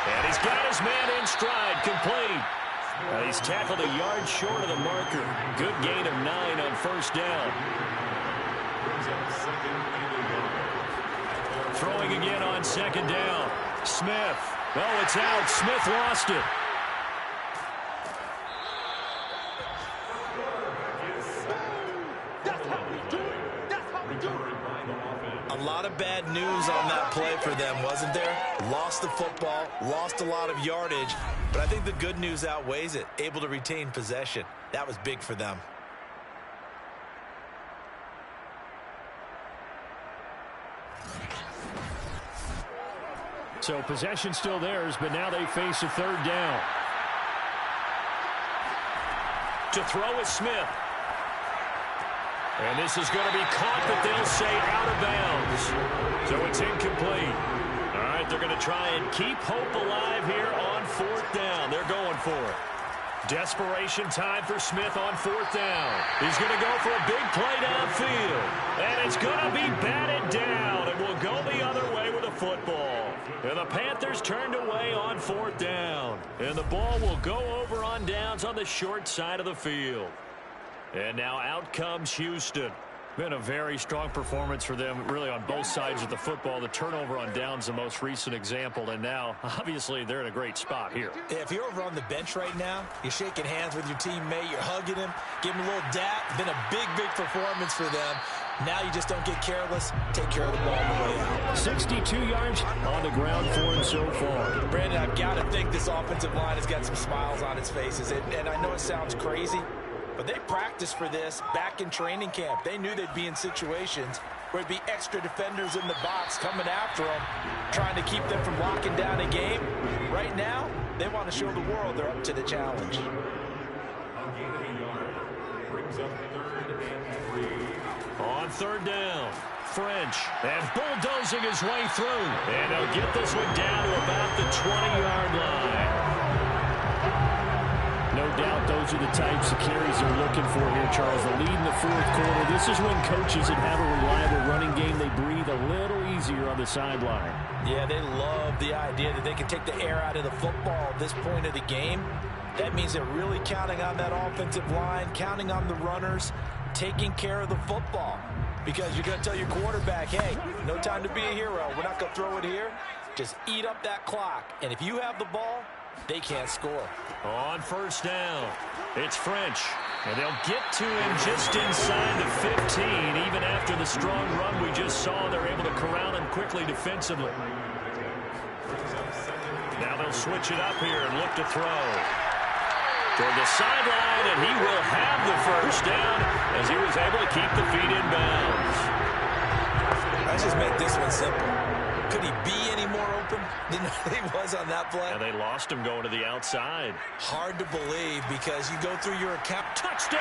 And he's got his man in stride, complete. He's tackled a yard short of the marker. Good gain of 9 on 1st down. Throwing again on 2nd down. Smith. Oh, it's out. Smith lost it. A lot of bad news on that play for them, wasn't there? Lost the football, lost a lot of yardage, but I think the good news outweighs it. Able to retain possession. That was big for them. So possession still theirs, but now they face a 3rd down. To throw is Smith. And this is going to be caught, but they'll say out of bounds. So it's incomplete. All right, they're going to try and keep hope alive here on 4th down. They're going for it. Desperation time for Smith on 4th down. He's going to go for a big play downfield. And it's going to be batted down. And will go the other way with a football. And the Panthers turned away on 4th down. And the ball will go over on downs on the short side of the field. And now out comes Houston. Been a very strong performance for them, really, on both sides of the football. The turnover on downs, the most recent example, and now, obviously, they're in a great spot here. Yeah, if you're over on the bench right now, you're shaking hands with your teammate, you're hugging him, giving him a little dap. Been a big, big performance for them. Now you just don't get careless. Take care of the ball on the way out. 62 yards on the ground for him so far. Brandon, I've got to think this offensive line has got some smiles on its faces, and I know it sounds crazy, but they practiced for this back in training camp. They knew they'd be in situations where it'd be extra defenders in the box coming after them, trying to keep them from locking down a game. Right now, they want to show the world they're up to the challenge. Brings up 3rd and 3. On 3rd down, French, and bulldozing his way through. And he'll get this one down to about the 20-yard line. No doubt those are the types of carries they're looking for here, Charles. The lead in the 4th quarter. This is when coaches that have a reliable running game, they breathe a little easier on the sideline. Yeah, they love the idea that they can take the air out of the football at this point of the game. That means they're really counting on that offensive line, counting on the runners, taking care of the football. Because you're going to tell your quarterback, hey, no time to be a hero. We're not going to throw it here. Just eat up that clock. And if you have the ball, they can't score. On 1st down, it's French. And they'll get to him just inside the 15. Even after the strong run we just saw, they're able to corral him quickly defensively. Now they'll switch it up here and look to throw. Toward the sideline, and he will have the 1st down as he was able to keep the feet in bounds. Let's just make this one simple. Could he be any more open than he was on that play? And they lost him going to the outside. Hard to believe because you go through your account. Touchdown!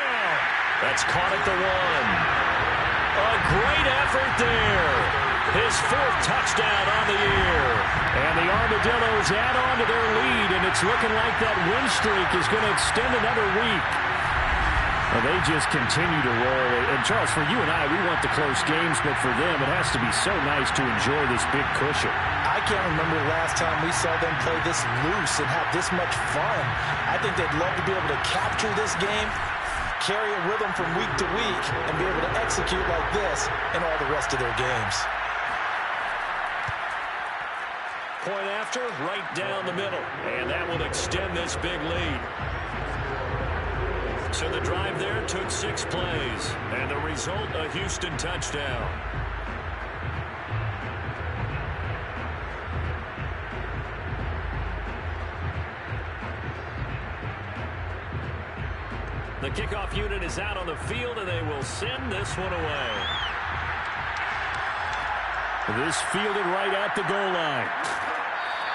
That's caught at the 1. A great effort there. His 4th touchdown on the year. And the Armadillos add on to their lead, and it's looking like that win streak is going to extend another week. Well, they just continue to roll. And, Charles, for you and I, we want the close games, but for them, it has to be so nice to enjoy this big cushion. I can't remember the last time we saw them play this loose and have this much fun. I think they'd love to be able to capture this game, carry it with them from week to week, and be able to execute like this in all the rest of their games. Point after, right down the middle. And that will extend this big lead. So the drive there took 6 plays. And the result, a Houston touchdown. The kickoff unit is out on the field, and they will send this one away. This fielded right at the goal line.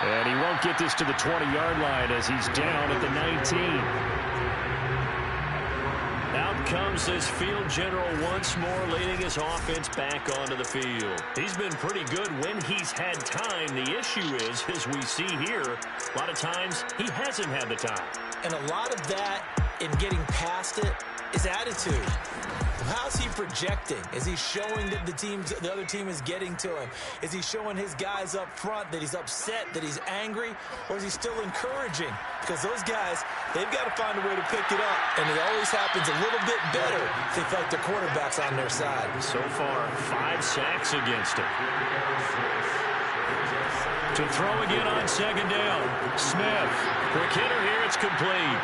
And he won't get this to the 20-yard line as he's down at the 19. Out comes this field general once more, leading his offense back onto the field. He's been pretty good when he's had time. The issue is, as we see here, a lot of times he hasn't had the time. And a lot of that in getting past it is attitude. How's he projecting? Is he showing that the other team is getting to him? Is he showing his guys up front that he's upset, that he's angry? Or is he still encouraging? Because those guys, they've got to find a way to pick it up. And it always happens a little bit better if they feel like the quarterback's on their side. So far, 5 sacks against him. To throw again on 2nd down. Smith. Quick hitter here. It's complete.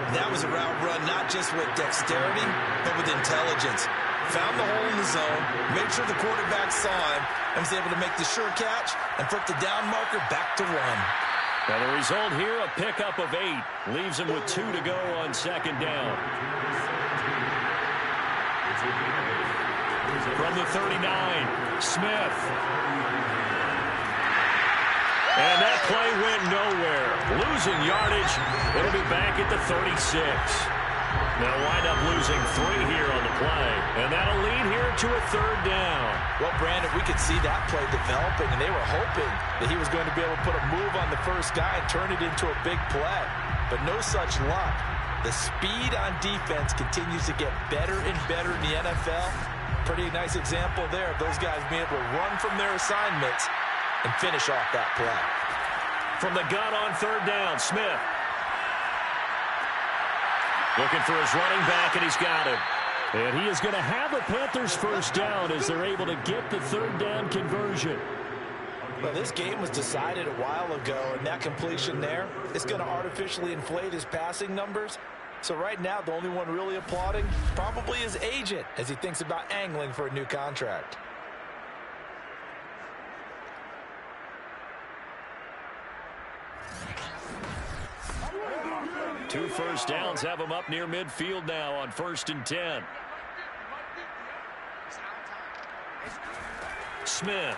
That was a route run not just with dexterity, but with intelligence. Found the hole in the zone, made sure the quarterback saw him, and was able to make the sure catch and flip the down marker back to 1. Now the result here, a pickup of 8. Leaves him with 2 to go on 2nd down. From the 39, Smith. And that play went nowhere. Losing yardage. It'll be back at the 36. They'll wind up losing 3 here on the play. And that'll lead here to a 3rd down. Well, Brandon, we could see that play developing, and they were hoping that he was going to be able to put a move on the first guy and turn it into a big play. But no such luck. The speed on defense continues to get better and better in the NFL. Pretty nice example there of those guys being able to run from their assignments and finish off that play. From the gun on 3rd down, Smith. Looking for his running back, and he's got him. And he is going to have a Panthers first down as they're able to get the 3rd down conversion. Well, this game was decided a while ago, and that completion there is going to artificially inflate his passing numbers. So right now, the only one really applauding probably his agent as he thinks about angling for a new contract. Two first downs have him up near midfield now on 1st and 10. Smith.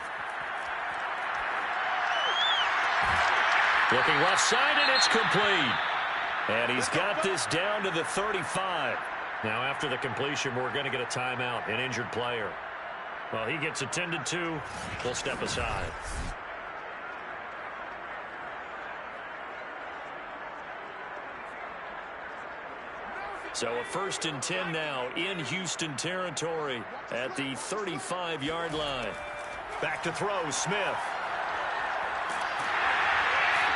Looking left side, and it's complete. And he's got this down to the 35. Now, after the completion, we're going to get a timeout, an injured player. Well, he gets attended to. We'll step aside. So a 1st and 10 now in Houston territory at the 35-yard line. Back to throw, Smith.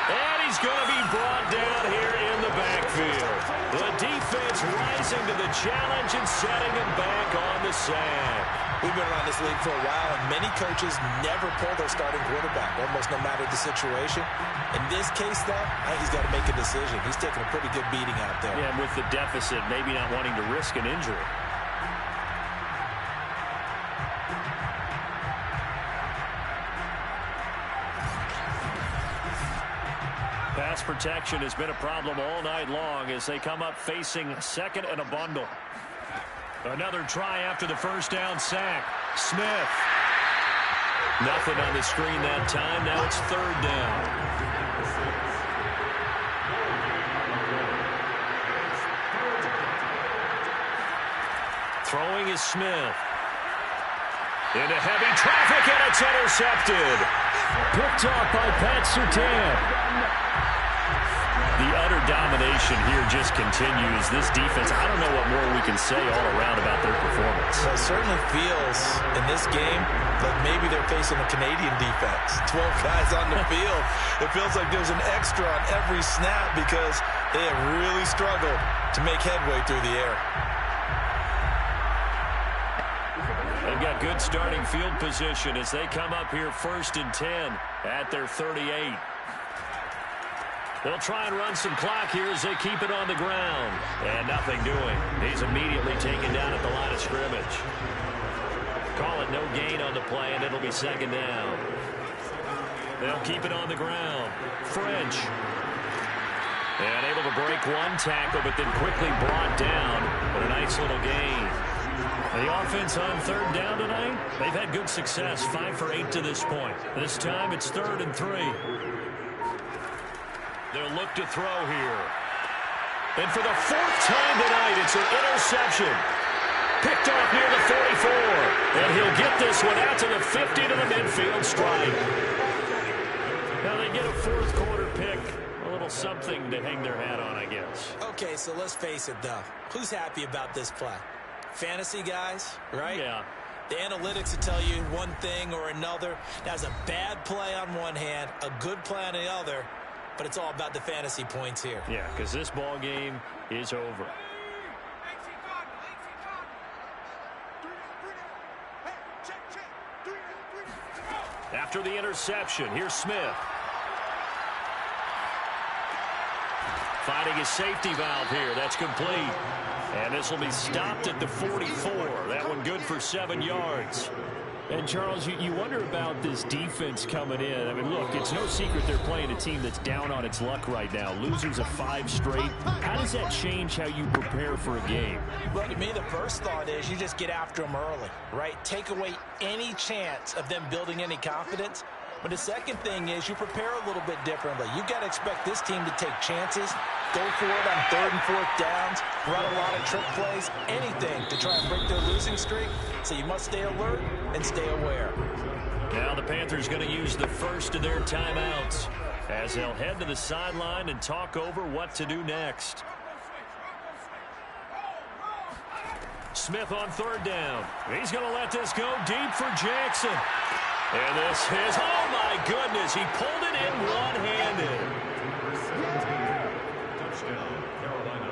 And he's going to be brought down here in the backfield. The defense rising to the challenge and setting him back on the sand. We've been around this league for a while, and many coaches never pull their starting quarterback, almost no matter the situation. In this case, though, I think he's got to make a decision. He's taking a pretty good beating out there. Yeah, and with the deficit, maybe not wanting to risk an injury. Pass protection has been a problem all night long as they come up facing 2nd and a bundle. Another try after the first down sack. Smith. Nothing on the screen that time. Now it's 3rd down. Throwing is Smith. Into heavy traffic, and it's intercepted. Picked off by Pat Surtain. The utter domination here just continues. This defense, I don't know what more we can say all around about their performance. Well, it certainly feels in this game like maybe they're facing a Canadian defense. 12 guys on the field. It feels like there's an extra on every snap because they have really struggled to make headway through the air. They've got good starting field position as they come up here 1st and 10 at their 38. They'll try and run some clock here as they keep it on the ground. And nothing doing. He's immediately taken down at the line of scrimmage. Call it no gain on the play, and it'll be 2nd down. They'll keep it on the ground. French. And able to break one tackle, but then quickly brought down. But a nice little gain. The offense on 3rd down tonight, they've had good success, 5 for 8 to this point. This time it's 3rd and 3. They'll look to throw here. And for the 4th time tonight, it's an interception. Picked off near the 44. And he'll get this one out to the 50 to the midfield strike. Now they get a 4th quarter pick. A little something to hang their hat on, I guess. Okay, so let's face it, though. Who's happy about this play? Fantasy guys, right? Yeah. The analytics will tell you one thing or another. That's a bad play on one hand, a good play on the other. But it's all about the fantasy points here. Yeah, because this ball game is over. After the interception, here's Smith. Finding his safety valve here. That's complete. And this will be stopped at the 44. That one good for 7 yards. And, Charles, you wonder about this defense coming in. I mean, look, it's no secret they're playing a team that's down on its luck right now. Losers of 5 straight. How does that change how you prepare for a game? Well, to me, the first thought is you just get after them early, right? Take away any chance of them building any confidence. But the second thing is you prepare a little bit differently. You've got to expect this team to take chances, go for it on 3rd and 4th downs, run a lot of trick plays, anything to try and break their losing streak. So you must stay alert and stay aware. Now the Panthers going to use the first of their timeouts as they'll head to the sideline and talk over what to do next. Smith on 3rd down. He's going to let this go deep for Jackson. And this is, oh my goodness, he pulled it in one-handed.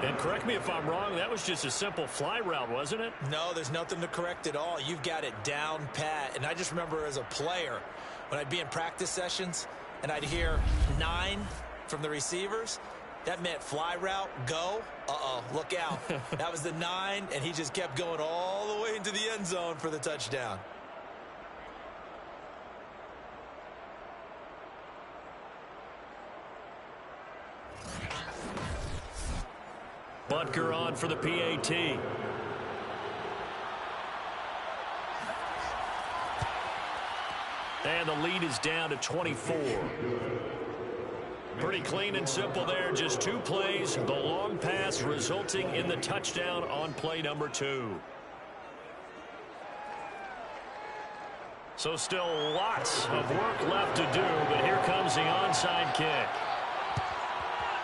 And correct me if I'm wrong, that was just a simple fly route, wasn't it? No, there's nothing to correct at all. You've got it down pat. And I just remember as a player, when I'd be in practice sessions and I'd hear 9 from the receivers, that meant fly route, go. Uh-oh, look out. That was the 9, and he just kept going all the way into the end zone for the touchdown. Butker on for the PAT. And the lead is down to 24. Pretty clean and simple there. Just 2 plays. The long pass resulting in the touchdown on play number 2. So still lots of work left to do, but here comes the onside kick.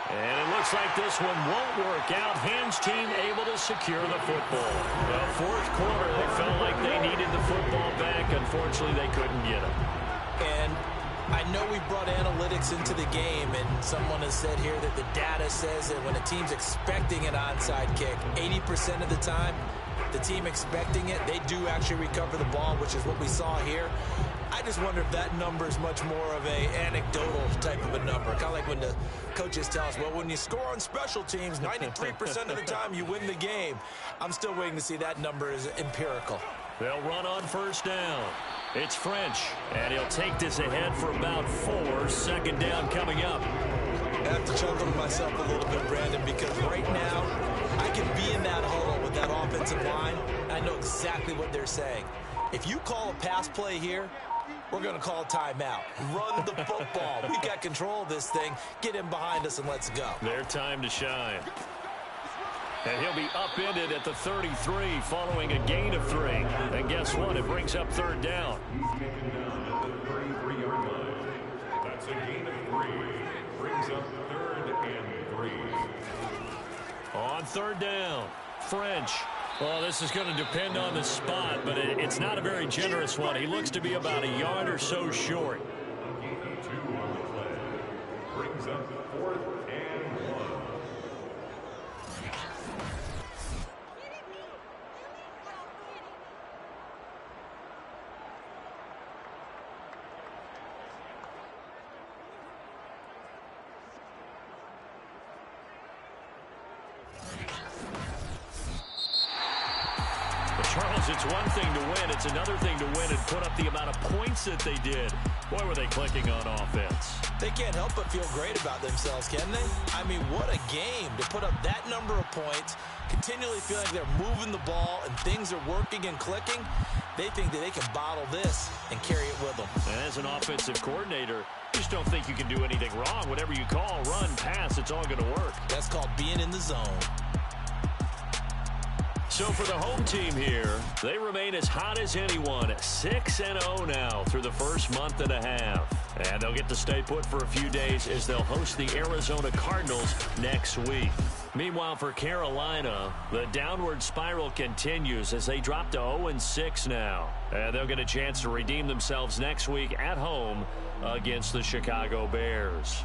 And it looks like this one won't work out. Ham's team able to secure the football. The 4th quarter, they felt like they needed the football back. Unfortunately, they couldn't get it. And I know we brought analytics into the game, and someone has said here that the data says that when a team's expecting an onside kick, 80% of the time, the team expecting it, they do actually recover the ball, which is what we saw here. I just wonder if that number is much more of a anecdotal type of a number. Kind of like when the coaches tell us, well, when you score on special teams, 93% of the time you win the game. I'm still waiting to see that number is empirical. They'll run on 1st down. It's French, and he'll take this ahead for about 4. 2nd down coming up. I have to chuckle to myself a little bit, Brandon, because right now I can be in that huddle with that offensive line. I know exactly what they're saying. If you call a pass play here, we're going to call a timeout. Run the football. We got control of this thing. Get him behind us and let's go. Their time to shine. And he'll be upended at the 33 following a gain of 3. And guess what? It brings up 3rd down. He's taken down at the 33-yard line. That's a gain of 3. Brings up 3rd and 3. On 3rd down, French. Well, this is going to depend on the spot, but it's not a very generous one. He looks to be about a yard or so short. A gain of 2 on the play. Brings up 4th and 1. Charles, it's one thing to win. It's another thing to win and put up the amount of points that they did. Boy, were they clicking on offense. They can't help but feel great about themselves, can they? I mean, what a game to put up that number of points, continually feel like they're moving the ball and things are working and clicking. They think that they can bottle this and carry it with them. And as an offensive coordinator, you just don't think you can do anything wrong. Whatever you call, run, pass, it's all going to work. That's called being in the zone. So for the home team here, they remain as hot as anyone, 6-0 now through the first month and a half. And they'll get to stay put for a few days as they'll host the Arizona Cardinals next week. Meanwhile, for Carolina, the downward spiral continues as they drop to 0-6 now. And they'll get a chance to redeem themselves next week at home against the Chicago Bears.